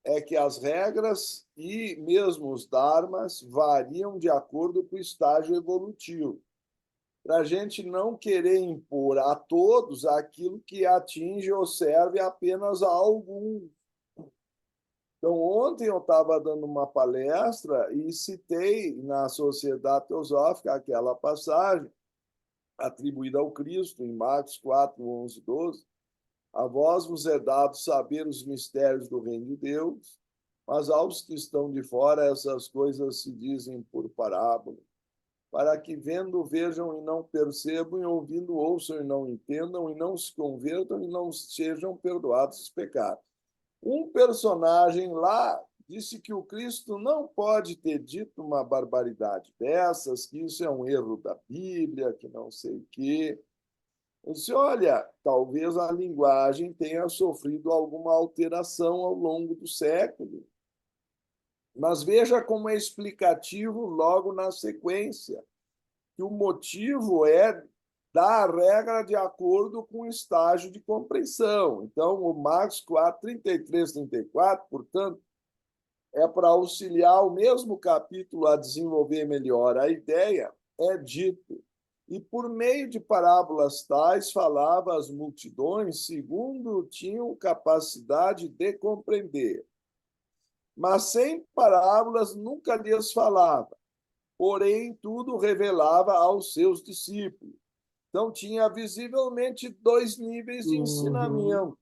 é que as regras e mesmo os dharmas variam de acordo com o estágio evolutivo, para a gente não querer impor a todos aquilo que atinge ou serve apenas a alguns. Então, ontem eu estava dando uma palestra e citei na Sociedade Teosófica aquela passagem atribuída ao Cristo, em Marcos 4, 11, 12. A vós vos é dado saber os mistérios do reino de Deus, mas aos que estão de fora essas coisas se dizem por parábola, para que vendo vejam e não percebam, e ouvindo ouçam e não entendam, e não se convertam e não sejam perdoados os pecados. Um personagem lá disse que o Cristo não pode ter dito uma barbaridade dessas, que isso é um erro da Bíblia, que não sei o quê. Eu disse, olha, talvez a linguagem tenha sofrido alguma alteração ao longo do século, mas veja como é explicativo logo na sequência, que o motivo é dar a regra de acordo com o estágio de compreensão. Então, o Marcos 4, 33, 34, portanto, é para auxiliar o mesmo capítulo a desenvolver melhor a ideia, é dito. E por meio de parábolas tais, falava às multidões, segundo tinham capacidade de compreender. Mas sem parábolas nunca lhes falava, porém tudo revelava aos seus discípulos. Então, tinha visivelmente dois níveis de Uhum, ensinamento.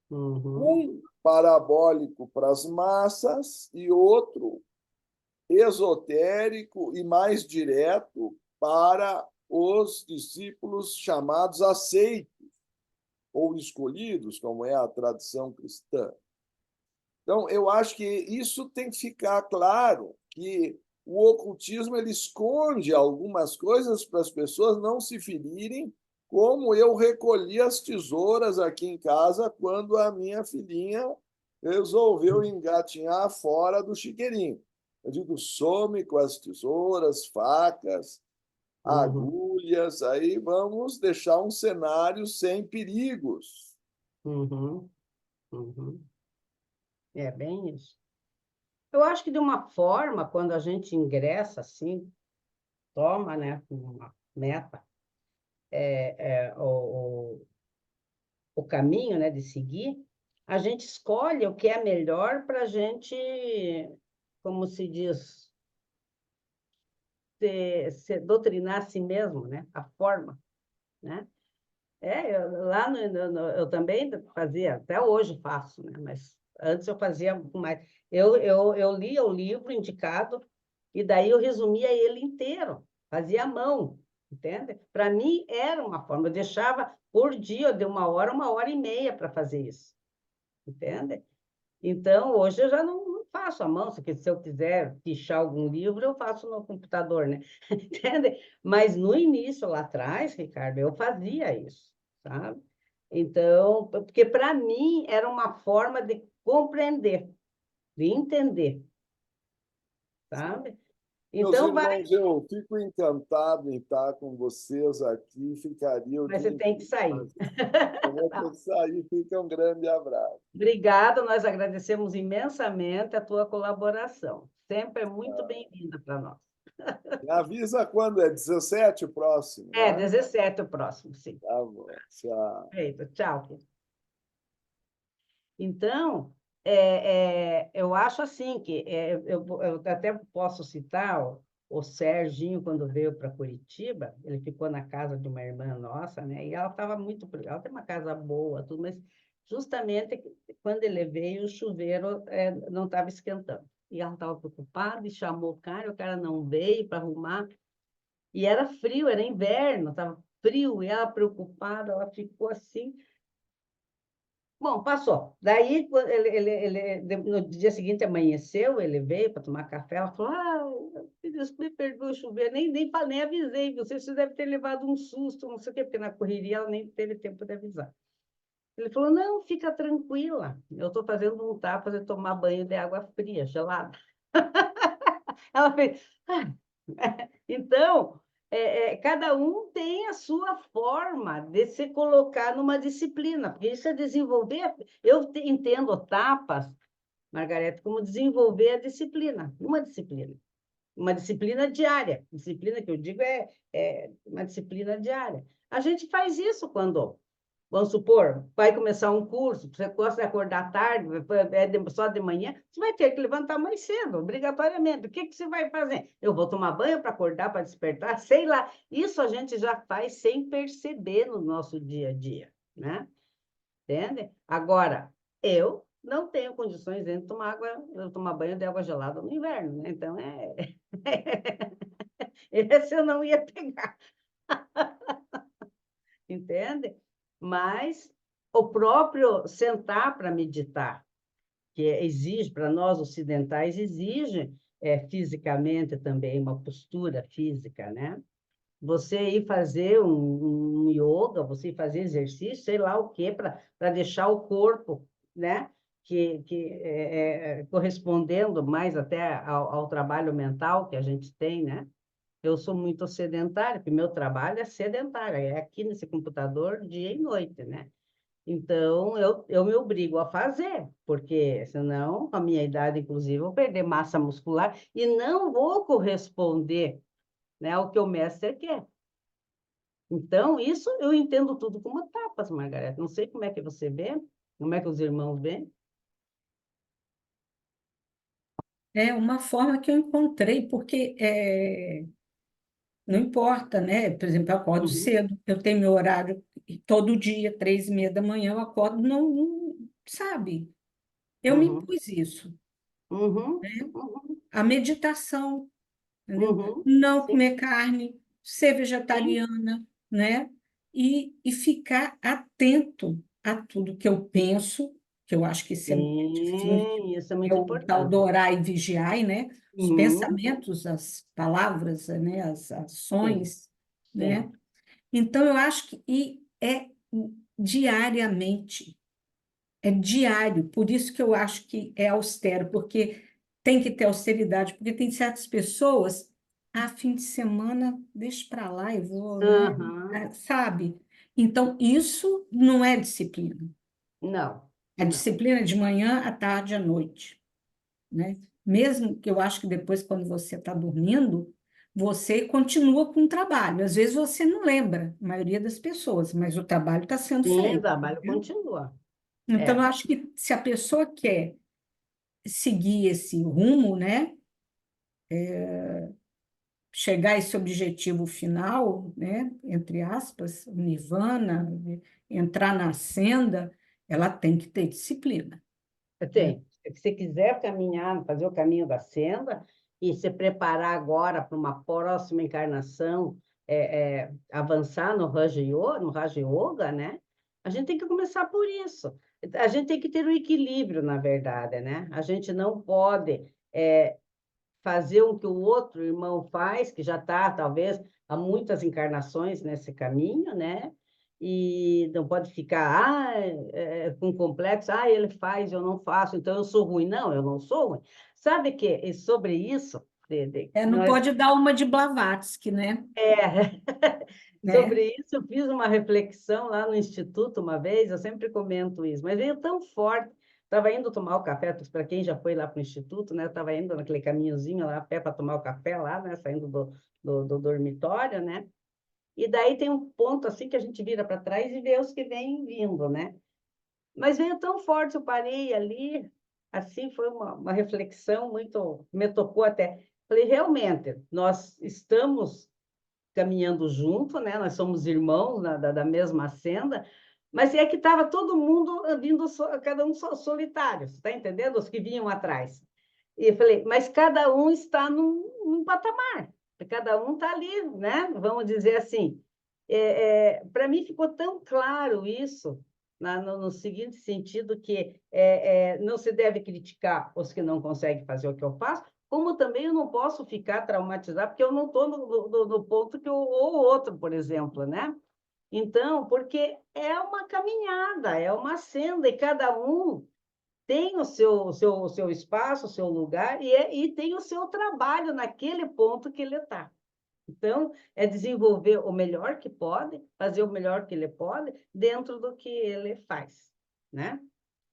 uhum, Um parabólico para as massas e outro esotérico e mais direto para os discípulos chamados aceitos ou escolhidos, como é a tradição cristã. Então, eu acho que isso tem que ficar claro, que o ocultismo ele esconde algumas coisas para as pessoas não se ferirem, como eu recolhi as tesouras aqui em casa quando a minha filhinha resolveu engatinhar fora do chiqueirinho. Eu digo, some com as tesouras, facas, uhum, agulhas, aí vamos deixar um cenário sem perigos. uhum, uhum. É bem isso. Eu acho que, de uma forma, quando a gente ingressa assim, toma, né, uma meta, o caminho, né, de seguir, a gente escolhe o que é melhor para a gente, como se diz, se doutrinar a si mesmo, né, a forma, né? Eu também fazia, até hoje faço, né? Mas antes eu fazia mais. Eu lia o livro indicado e daí eu resumia ele inteiro, fazia à mão, entende? Para mim era uma forma, eu deixava por dia, de 1 hora e meia para fazer isso, entende? Então, hoje eu já não faço à mão, se eu quiser fichar algum livro, eu faço no computador, né? Entende? Mas no início, lá atrás, Ricardo, eu fazia isso, sabe? Então, porque para mim era uma forma de compreender, de entender, sabe? Meus Então, irmãos, eu fico encantado em estar com vocês aqui, ficaria o mas dia você tem que inteiro, sair. mas eu vou ter que sair. Fica um grande abraço. Obrigada, nós agradecemos imensamente a tua colaboração. Sempre é muito bem-vinda para nós. Me avisa quando é 17 o próximo, É, né? 17 o próximo, sim. Tá bom, tchau. Perfeito, tchau. Então, eu acho assim que eu até posso citar o Serginho, quando veio para Curitiba, ele ficou na casa de uma irmã nossa, né? E ela estava ela tem uma casa boa, tudo, mas justamente quando ele veio, o chuveiro não estava esquentando. E ela estava preocupada e chamou o cara não veio para arrumar. E era frio, era inverno, estava frio, e ela preocupada, ela ficou assim. Bom, passou. Daí, no dia seguinte amanheceu, ele veio para tomar café, ela falou, Deus me perdoe chover, nem avisei, você deve ter levado um susto, não sei o quê, porque na correria ela nem teve tempo de avisar. Ele falou, não, fica tranquila, eu estou fazendo um tapa para tomar banho de água fria, gelada. Ela fez, então, cada um tem a sua forma de se colocar numa disciplina, porque isso é desenvolver. Eu entendo tapas, Margarete, como desenvolver a disciplina, uma disciplina diária. Disciplina que eu digo é uma disciplina diária. A gente faz isso quando, vamos supor, vai começar um curso, você gosta de acordar tarde, só de manhã, você vai ter que levantar mais cedo, obrigatoriamente. O que você vai fazer? Eu vou tomar banho para acordar, para despertar? Sei lá. Isso a gente já faz sem perceber no nosso dia a dia, né? Entende? Agora, eu não tenho condições de tomar banho de água gelada no inverno, né? Então, esse eu não ia pegar, entende? Mas o próprio sentar para meditar, que exige, para nós ocidentais, exige fisicamente também uma postura física, né? Você ir fazer um yoga, você ir fazer exercício, sei lá o quê, para deixar o corpo, né? Correspondendo mais até ao trabalho mental que a gente tem, né? Eu sou muito sedentária, porque meu trabalho é sedentário, é aqui nesse computador dia e noite, né? Então, eu me obrigo a fazer, porque senão, a minha idade, inclusive, eu vou perder massa muscular e não vou corresponder, né, ao que o mestre quer. Então, isso eu entendo tudo como etapas, Margareth. Não sei como é que você vê, como é que os irmãos veem. É uma forma que eu encontrei, porque não importa, né? Por exemplo, eu acordo Uhum, cedo, eu tenho meu horário todo dia, 3:30 da manhã, eu acordo, sabe? Eu me uhum, impus isso. uhum, uhum, A meditação, entendeu? uhum. Não Sim, comer carne, ser sim, vegetariana, né? E ficar atento a tudo que eu penso, que eu acho que isso é muito difícil, sim, isso é é muito o tal do importante. orar e vigiar, né? Os Uhum, pensamentos, as palavras, né? As sim, ações, né? sim. Então, eu acho que é diariamente, é diário, por isso que eu acho que é austero, porque tem que ter austeridade, porque tem certas pessoas, fim de semana, deixa para lá e vou, né? Aham. Sabe? Então, isso não é disciplina. Não, A não. disciplina é de manhã, à tarde, à noite, né? Mesmo que eu acho que depois, quando você está dormindo, você continua com o trabalho. Às vezes você não lembra, a maioria das pessoas, mas o trabalho está sendo Sim, o feito. trabalho Né? continua. Então, eu É, acho que se a pessoa quer seguir esse rumo, né, chegar a esse objetivo final, né, entre aspas, o nirvana, né, entrar na senda, ela tem que ter disciplina. Né? tem. Se você quiser caminhar, fazer o caminho da senda e se preparar agora para uma próxima encarnação, avançar no Raja Yoga, né? A gente tem que começar por isso. A gente tem que ter um equilíbrio, na verdade, né? A gente não pode fazer o que o outro irmão faz, que já está, talvez, há muitas encarnações nesse caminho, né? E não pode ficar com complexo, ele faz, eu não faço, então eu sou ruim. Não, eu não sou ruim. Sabe que sobre isso, Não nós, pode dar uma de Blavatsky, né? Né? sobre isso eu fiz uma reflexão lá no Instituto uma vez, eu sempre comento isso, mas veio tão forte. Estava indo tomar o café, para quem já foi lá para o Instituto, né? Eu estava indo naquele caminhozinho lá a pé para tomar o café lá, né? Saindo do dormitório, né? E daí tem um ponto assim que a gente vira para trás e vê os que vêm vindo, né? Mas veio tão forte, eu parei ali, assim, foi uma reflexão muito, me tocou até. Falei, realmente, nós estamos caminhando junto, né? Nós somos irmãos da mesma senda, mas é que estava todo mundo vindo, cada um solitário, está entendendo? Os que vinham atrás. E eu falei, mas cada um está num patamar. Cada um está ali, né? Vamos dizer assim. Para mim ficou tão claro isso, no seguinte sentido, que não se deve criticar os que não conseguem fazer o que eu faço, como também eu não posso ficar traumatizado, porque eu não estou no ponto que o outro, por exemplo, né? Então, porque é uma caminhada, é uma senda, e cada um tem o seu espaço, o seu lugar, e tem o seu trabalho naquele ponto que ele está. Então, é desenvolver o melhor que pode, fazer o melhor que ele pode, dentro do que ele faz, né?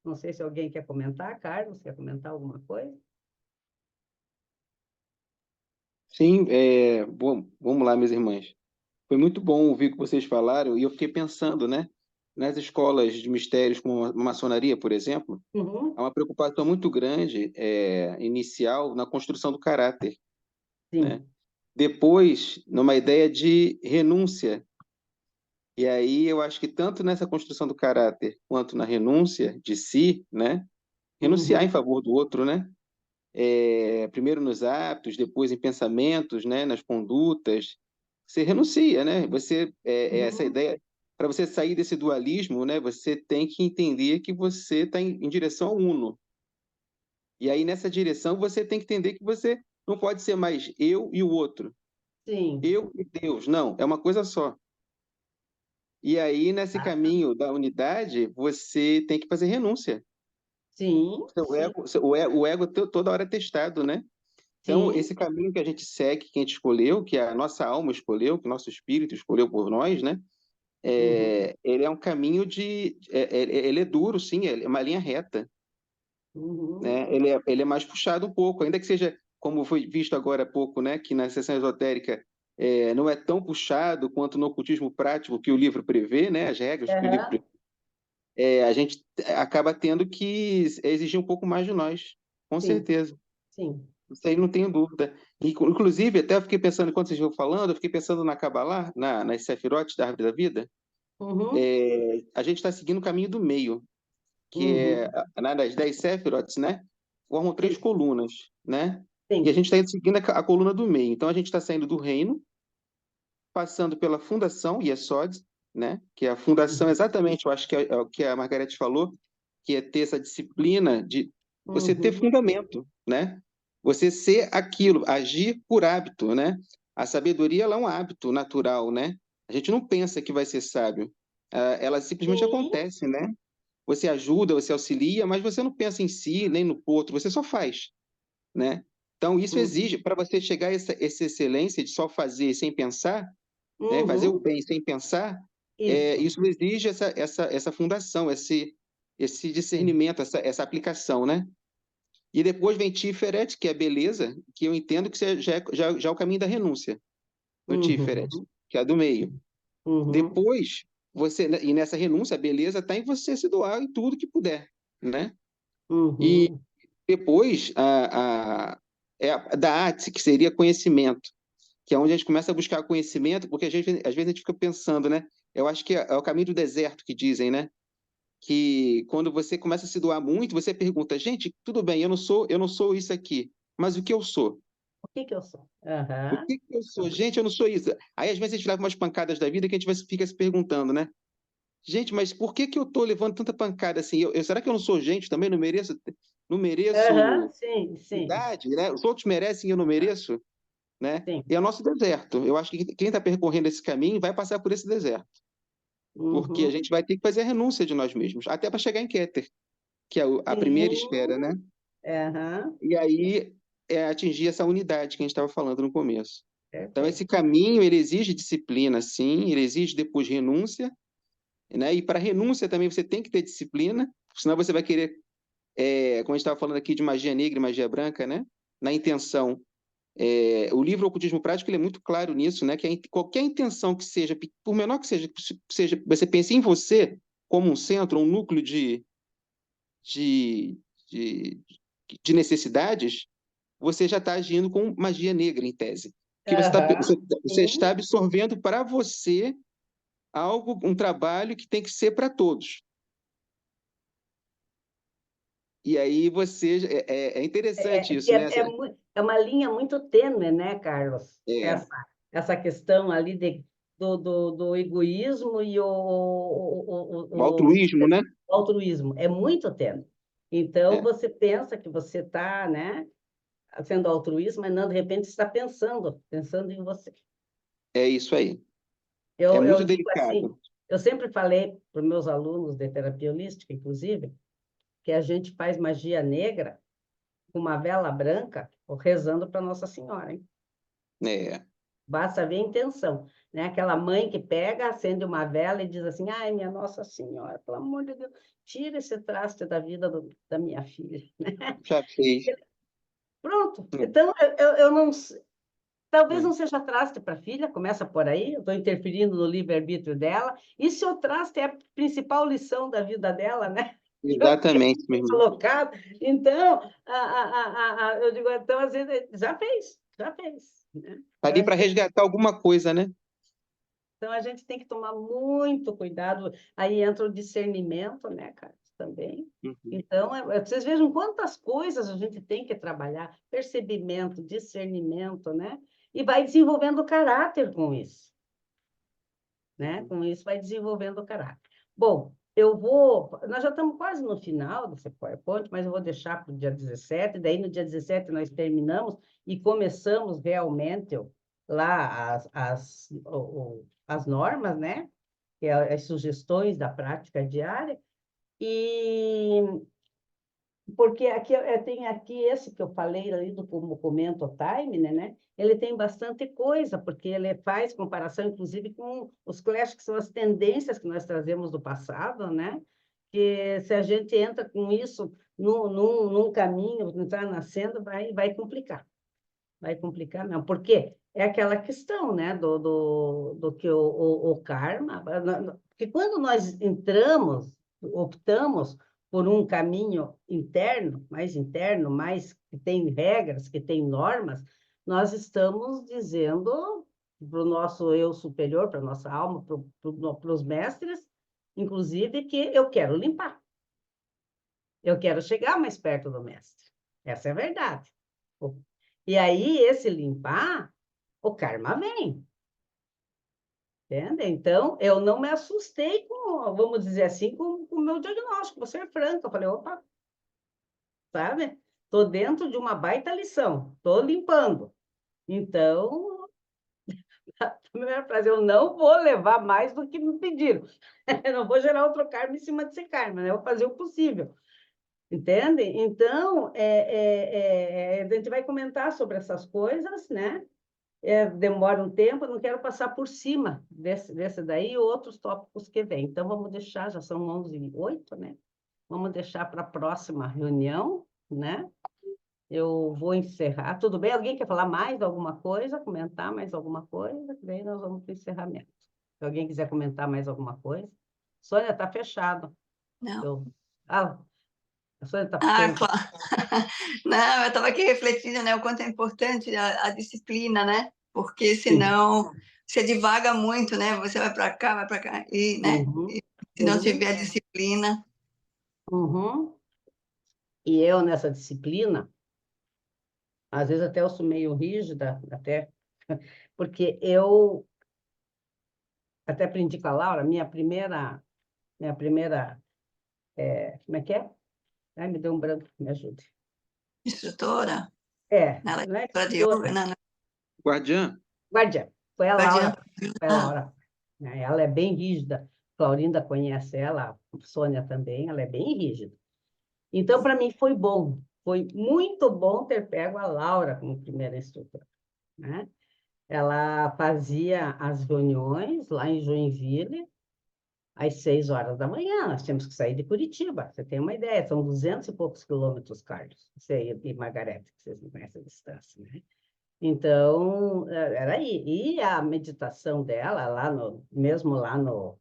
Não sei se alguém quer comentar, Carlos, quer comentar alguma coisa? Sim, bom, vamos lá, minhas irmãs. Foi muito bom ouvir o que vocês falaram e eu fiquei pensando, né? Nas escolas de mistérios, como a maçonaria, por exemplo, há Uhum, uma preocupação muito grande, inicial, na construção do caráter, né? sim. Depois, numa ideia de renúncia. E aí eu acho que tanto nessa construção do caráter quanto na renúncia de si, né? Renunciar em Uhum, favor do outro, né? Primeiro nos atos, depois em pensamentos, né? Nas condutas. Você renuncia, né? Essa uhum, ideia, para você sair desse dualismo, né? Você tem que entender que você está em direção ao uno. E aí nessa direção você tem que entender que você não pode ser mais eu e o outro, sim, eu e Deus, não, é uma coisa só. E aí, nesse caminho da unidade, você tem que fazer renúncia. sim, O sim, ego, o ego toda hora é testado, né? Então, sim, esse caminho que a gente segue, que a gente escolheu, que a nossa alma escolheu, que o nosso espírito escolheu por nós, né? uhum, Ele é um caminho ele é duro, sim, é uma linha reta, uhum, né? Ele é mais puxado um pouco, ainda que seja, como foi visto agora há pouco, né? Que na sessão esotérica não é tão puxado quanto no ocultismo prático que o livro prevê, né? As regras que o livro aham, prevê. A gente acaba tendo que exigir um pouco mais de nós, com sim, certeza. sim, Isso aí não tenho dúvida. Inclusive, até eu fiquei pensando, enquanto vocês vão falando, eu fiquei pensando na Kabbalah, nas Sefirot da Árvore da Vida. uhum, A gente está seguindo o caminho do meio, que é, uhum, nas 10 Sefirot, né? Formam três sim, colunas, né? E a sim, gente está seguindo a coluna do meio. Então, a gente está saindo do reino, passando pela fundação, Yesod, né? Que é a fundação, uhum, exatamente, eu acho que é o que a Margarete falou, que é ter essa disciplina de você ter uhum, fundamento, né? Você ser aquilo, agir por hábito, né? A sabedoria, ela é um hábito natural, né? A gente não pensa que vai ser sábio. Ela simplesmente sim, acontece, né? Você ajuda, você auxilia, mas você não pensa em si, nem no outro, você só faz, né? Então, isso uhum, exige, para você chegar a essa excelência de só fazer sem pensar, né? Fazer o uhum, bem sem pensar, isso, isso exige essa fundação, esse sim, discernimento, essa aplicação, né? E depois vem Tiferet, que é beleza, que eu entendo que já é o caminho da renúncia, no Tiferet, uhum, que é a do meio. uhum, Depois, e nessa renúncia, a beleza está em você se doar em tudo que puder, né? E uhum, depois, da arte, que seria conhecimento, que é onde a gente começa a buscar conhecimento, porque às vezes a gente fica pensando, né? Eu acho que é o caminho do deserto que dizem, né? Que quando você começa a se doar muito, você pergunta, gente, tudo bem, eu não sou isso aqui, mas o que eu sou? o que que eu sou? O Aham, que que eu sou? Gente, eu não sou isso. Aí às vezes a gente leva umas pancadas da vida que a gente fica se perguntando, né? Gente, mas por que que eu tô levando tanta pancada assim? Será que eu não sou gente também? Não aham, mereço sim, sim, idade, né? Os outros merecem e eu não mereço, né? E sim, é o nosso deserto. Eu acho que quem está percorrendo esse caminho vai passar por esse deserto, porque a uhum, gente vai ter que fazer a renúncia de nós mesmos, até para chegar em Keter, que é a primeira esfera, sim, né? aham, E aí atingir essa unidade que a gente estava falando no começo. Então, esse perfeito. caminho, ele exige disciplina, sim, ele exige depois renúncia, né? E para renúncia também você tem que ter disciplina, senão você vai querer, como a gente estava falando aqui de magia negra e magia branca, né? Na intenção. O livro Ocultismo Prático ele é muito claro nisso, né? Que qualquer intenção que seja, por menor que seja, você pense em você como um centro, um núcleo de, de, de necessidades, você já está agindo com magia negra, em tese. Porque Aham, você está sim, absorvendo para você algo, um trabalho que tem que ser para todos. E aí é interessante que isso, né? é uma linha muito tênue, né, Carlos? É. Essa questão ali do egoísmo e O altruísmo, né? o altruísmo. É muito tênue. Então, É. você pensa que você está, né, sendo altruísta, mas não, de repente, está pensando em você. É isso aí. É Eu muito digo assim, delicado. eu sempre falei para os meus alunos de terapia holística, inclusive, que a gente faz magia negra com uma vela branca ou rezando para Nossa Senhora, hein? É. Basta ver a intenção, né? Aquela mãe que pega, acende uma vela e diz assim, ai, minha Nossa Senhora, pelo amor de Deus, tira esse traste da vida da minha filha. Já fez. Pronto. Então, eu não... Talvez É. não seja traste para a filha, começa por aí, eu estou interferindo no livre-arbítrio dela, e se o traste é a principal lição da vida dela, né? Exatamente, meu irmão. Colocado. Então, eu digo, então, às vezes, já fez, né? Tá ali para resgatar alguma coisa, né? Então, a gente tem que tomar muito cuidado. Aí entra o discernimento, né, Carlos, também. Uhum. Então, vocês vejam quantas coisas a gente tem que trabalhar. Percebimento, discernimento, né? E vai desenvolvendo caráter com isso. Né? Com isso, vai desenvolvendo o caráter. Bom, nós já estamos quase no final desse PowerPoint, mas eu vou deixar para o dia 17, daí no dia 17 nós terminamos e começamos realmente lá as normas, né? Que é as sugestões da prática diária, e porque aqui tem aqui esse que eu falei ali do Momento Time, né? Ele tem bastante coisa, porque ele faz comparação, inclusive, com os clash, que são as tendências que nós trazemos do passado, né? Que se a gente entra com isso num caminho, entrar nascendo, vai complicar. Vai complicar mesmo, porque é aquela questão, né? Do que o karma... Porque quando nós optamos por um caminho interno, mais que tem regras, que tem normas, nós estamos dizendo para o nosso eu superior, para a nossa alma, para os mestres, inclusive, que eu quero limpar. Eu quero chegar mais perto do mestre. Essa é a verdade. E aí, esse limpar, o karma vem. Entende? Então, eu não me assustei com, vamos dizer assim, com o meu diagnóstico, vou ser franca. Eu falei, opa, sabe? Estou dentro de uma baita lição, estou limpando. Então, a primeira frase, eu não vou levar mais do que me pediram. Eu não vou gerar outro karma em cima desse karma, né? Eu vou fazer o possível. Entende? Então, a gente vai comentar sobre essas coisas, né? Demora um tempo, eu não quero passar por cima desse daí e outros tópicos que vêm. Então, vamos deixar, já são 11h08, né? Vamos deixar para a próxima reunião, né? Eu vou encerrar. Tudo bem? Alguém quer falar mais alguma coisa? Comentar mais alguma coisa? Daí nós vamos para o encerramento. Se alguém quiser comentar mais alguma coisa. Sônia, está fechado. Não. A Sônia está claro. Não, eu estava aqui refletindo, né, o quanto é importante a disciplina, né? Porque senão você divaga muito, né? Você vai para cá, e, né? E se não tiver disciplina. E eu, nessa disciplina, às vezes até eu sou meio rígida, até, porque eu até aprendi com a Laura, minha primeira como é que é? Ai, me deu um branco, me ajude. Instrutora? Ela é instrutora de yoga, não. Guardiã? Guardiã. Foi a Guardiã. Laura. Foi a Laura. Ela é bem rígida. Florinda conhece ela, a Sônia também, ela é bem rígida. Então, para mim, foi bom. Foi muito bom ter pego a Laura como primeira instrutora, né? Ela fazia as reuniões lá em Joinville, às 6 horas da manhã. Nós tínhamos que sair de Curitiba. Você tem uma ideia, são 200 e poucos quilômetros, Carlos. Você e Margarete, que vocês não conhecem a distância, né? Então, era aí. E a meditação dela, mesmo lá no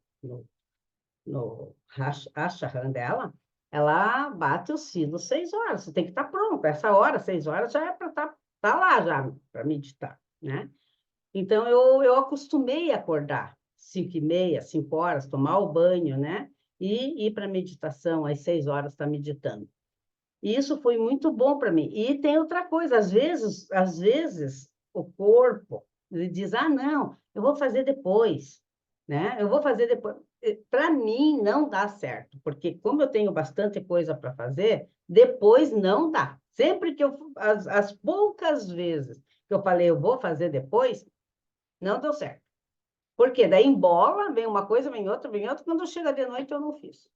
ashram dela, ela bate o sino 6 horas. Você tem que estar pronto. Essa hora, 6 horas, já é para estar lá já, para meditar, né? Então, eu acostumei a acordar 5h30, 5 horas, tomar o banho, né? E ir para a meditação, às 6 horas, estar meditando. E isso foi muito bom para mim. E tem outra coisa, às vezes o corpo ele diz, ah, não, eu vou fazer depois, né? Eu vou fazer depois. Para mim, não dá certo, porque como eu tenho bastante coisa para fazer, depois não dá. Sempre que as poucas vezes que eu falei, eu vou fazer depois, não deu certo. Porque daí embola, vem uma coisa, vem outra, quando chega de noite eu não fiz.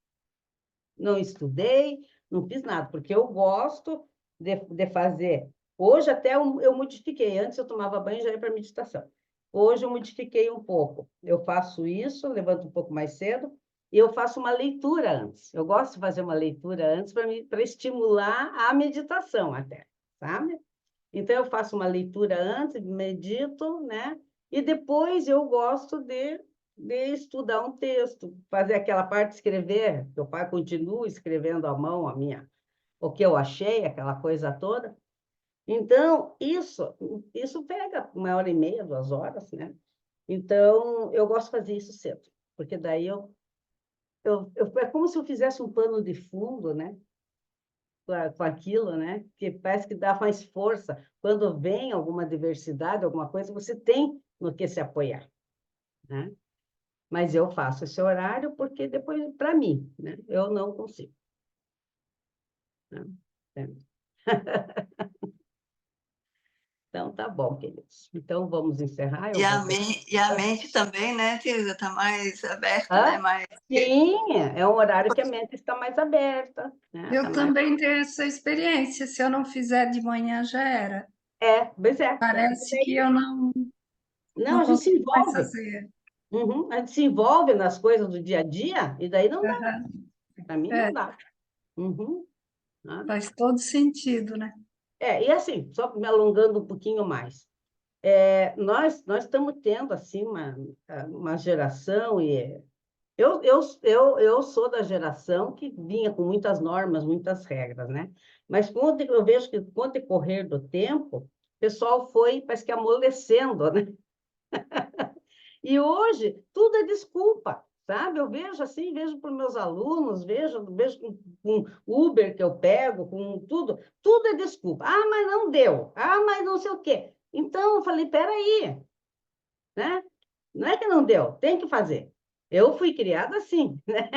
Não estudei, não fiz nada, porque eu gosto de fazer. Hoje até eu modifiquei, antes eu tomava banho e já ia para meditação. Hoje eu modifiquei um pouco. Eu faço isso, levanto um pouco mais cedo, e eu faço uma leitura antes. Eu gosto de fazer uma leitura antes para estimular a meditação até, sabe? Então, eu faço uma leitura antes, medito, né? E depois eu gosto de estudar um texto, fazer aquela parte de escrever, que eu continuo escrevendo à mão o que eu achei, aquela coisa toda. Então, isso pega 1h30, 2 horas, né? Então, eu gosto de fazer isso cedo, porque daí é como se eu fizesse um pano de fundo, né? Com aquilo, né? Que parece que dá mais força. Quando vem alguma diversidade, alguma coisa, você tem no que se apoiar, né? Mas eu faço esse horário porque depois, para mim, né? Eu não consigo. Né? Então, tá bom, queridos. Então, vamos encerrar. E a mente também, né, Teresa, está mais aberta, né? Mais... Sim, é um horário que a mente está mais aberta. Né? Eu tá também tenho essa experiência. Se eu não fizer de manhã, já era. Pois é. Parece que eu Não, não a gente se consigo mais envolve. fazer. Uhum. A gente se envolve nas coisas do dia a dia e daí não dá. Uhum. Para mim, não dá. Uhum. Faz todo sentido, né? E assim, só me alongando um pouquinho mais. Nós estamos tendo assim uma geração e eu sou da geração que vinha com muitas normas, muitas regras, né? Mas quando eu vejo que com o decorrer do tempo, o pessoal parece que amolecendo, né? E hoje tudo é desculpa, sabe? Eu vejo assim, vejo para os meus alunos, vejo com Uber que eu pego, com tudo é desculpa. Ah, mas não deu. Ah, mas não sei o quê. Então, eu falei, peraí, né? Não é que não deu, tem que fazer. Eu fui criada assim, né?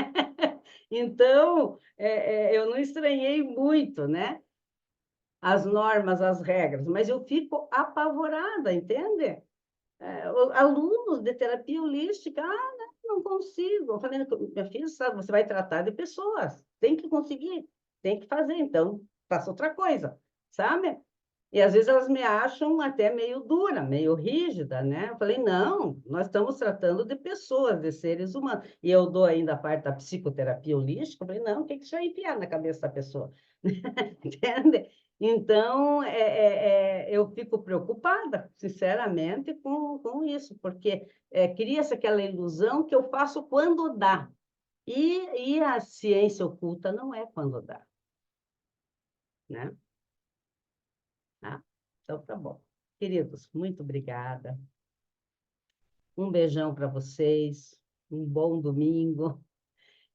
Então, eu não estranhei muito, né? As normas, as regras, mas eu fico apavorada, entende? Alunos de terapia holística, não consigo. Eu falei, minha filha, sabe, você vai tratar de pessoas, tem que conseguir, tem que fazer, então, faça outra coisa, sabe? E às vezes elas me acham até meio dura, meio rígida, né? Eu falei, não, nós estamos tratando de pessoas, de seres humanos. E eu dou ainda a parte da psicoterapia holística, eu falei, não, o que você vai enfiar na cabeça da pessoa? Entende? Então, eu fico preocupada, sinceramente, com isso, porque cria-se aquela ilusão que eu faço quando dá. E a ciência oculta não é quando dá, né? Então, tá bom. Queridos, muito obrigada. Um beijão para vocês, um bom domingo,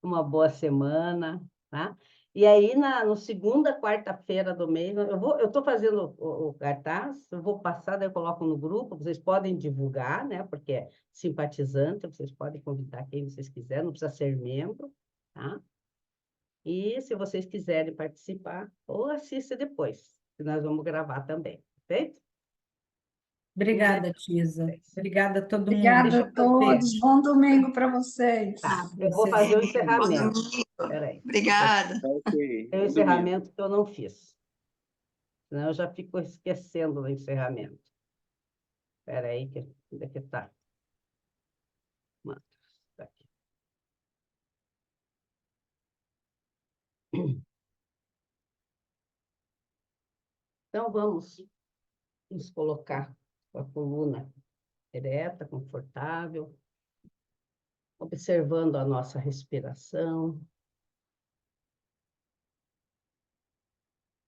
uma boa semana, tá? E aí, no segunda, quarta-feira do mês, eu estou fazendo o cartaz, eu vou passar, daí eu coloco no grupo, vocês podem divulgar, né? Porque é simpatizante, vocês podem convidar quem vocês quiserem, não precisa ser membro, tá? E se vocês quiserem participar, ou assista depois, que nós vamos gravar também, perfeito? Obrigada, Tisa. Obrigada a todo mundo. Obrigada a todos. Bom domingo para vocês. Tá, eu vou fazer o encerramento. Bom domingo. Peraí. Obrigada. Ok. Tem o encerramento que eu não fiz. Senão eu já fico esquecendo do encerramento. Espera aí, onde é que está? Tá aqui. Então, vamos nos colocar com a coluna ereta, confortável, observando a nossa respiração.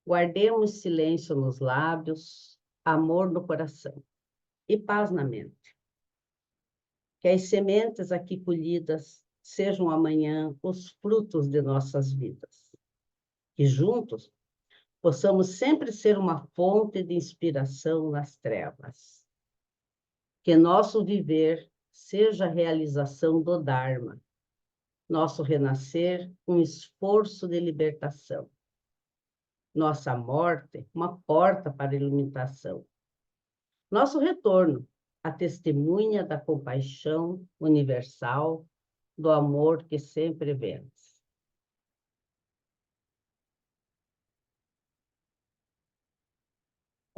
Guardemos silêncio nos lábios, amor no coração e paz na mente. Que as sementes aqui colhidas sejam amanhã os frutos de nossas vidas. E juntos possamos sempre ser uma fonte de inspiração nas trevas. Que nosso viver seja a realização do Dharma, nosso renascer um esforço de libertação, nossa morte uma porta para a iluminação, nosso retorno a testemunha da compaixão universal, do amor que sempre vence.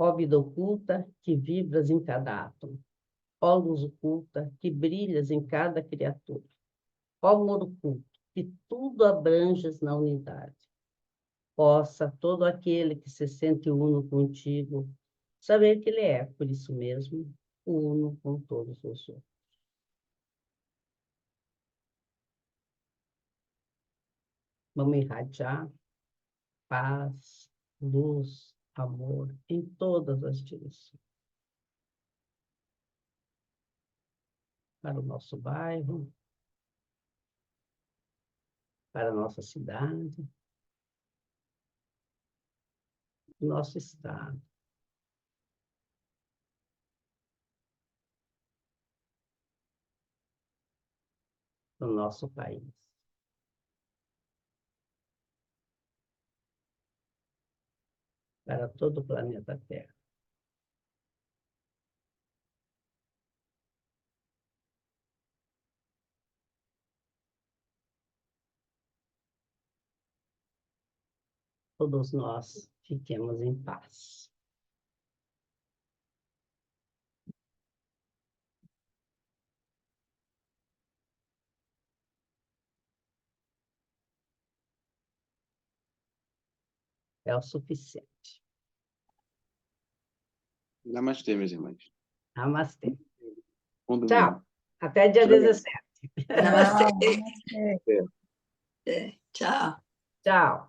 Ó vida oculta que vibras em cada átomo, ó luz oculta que brilhas em cada criatura, ó amor oculto que tudo abranges na unidade. Possa todo aquele que se sente uno contigo saber que ele é, por isso mesmo, uno com todos os outros. Vamos irradiar paz, luz, amor em todas as direções. Para o nosso bairro, para a nossa cidade, nosso estado. No nosso país. Para todo o planeta Terra. Todos nós fiquemos em paz. É o suficiente. Namastê, meus irmãos. Namastê. Bom domingo. Tchau. Até dia Tchau. 17. Namastê. Namastê. Tchau. Tchau.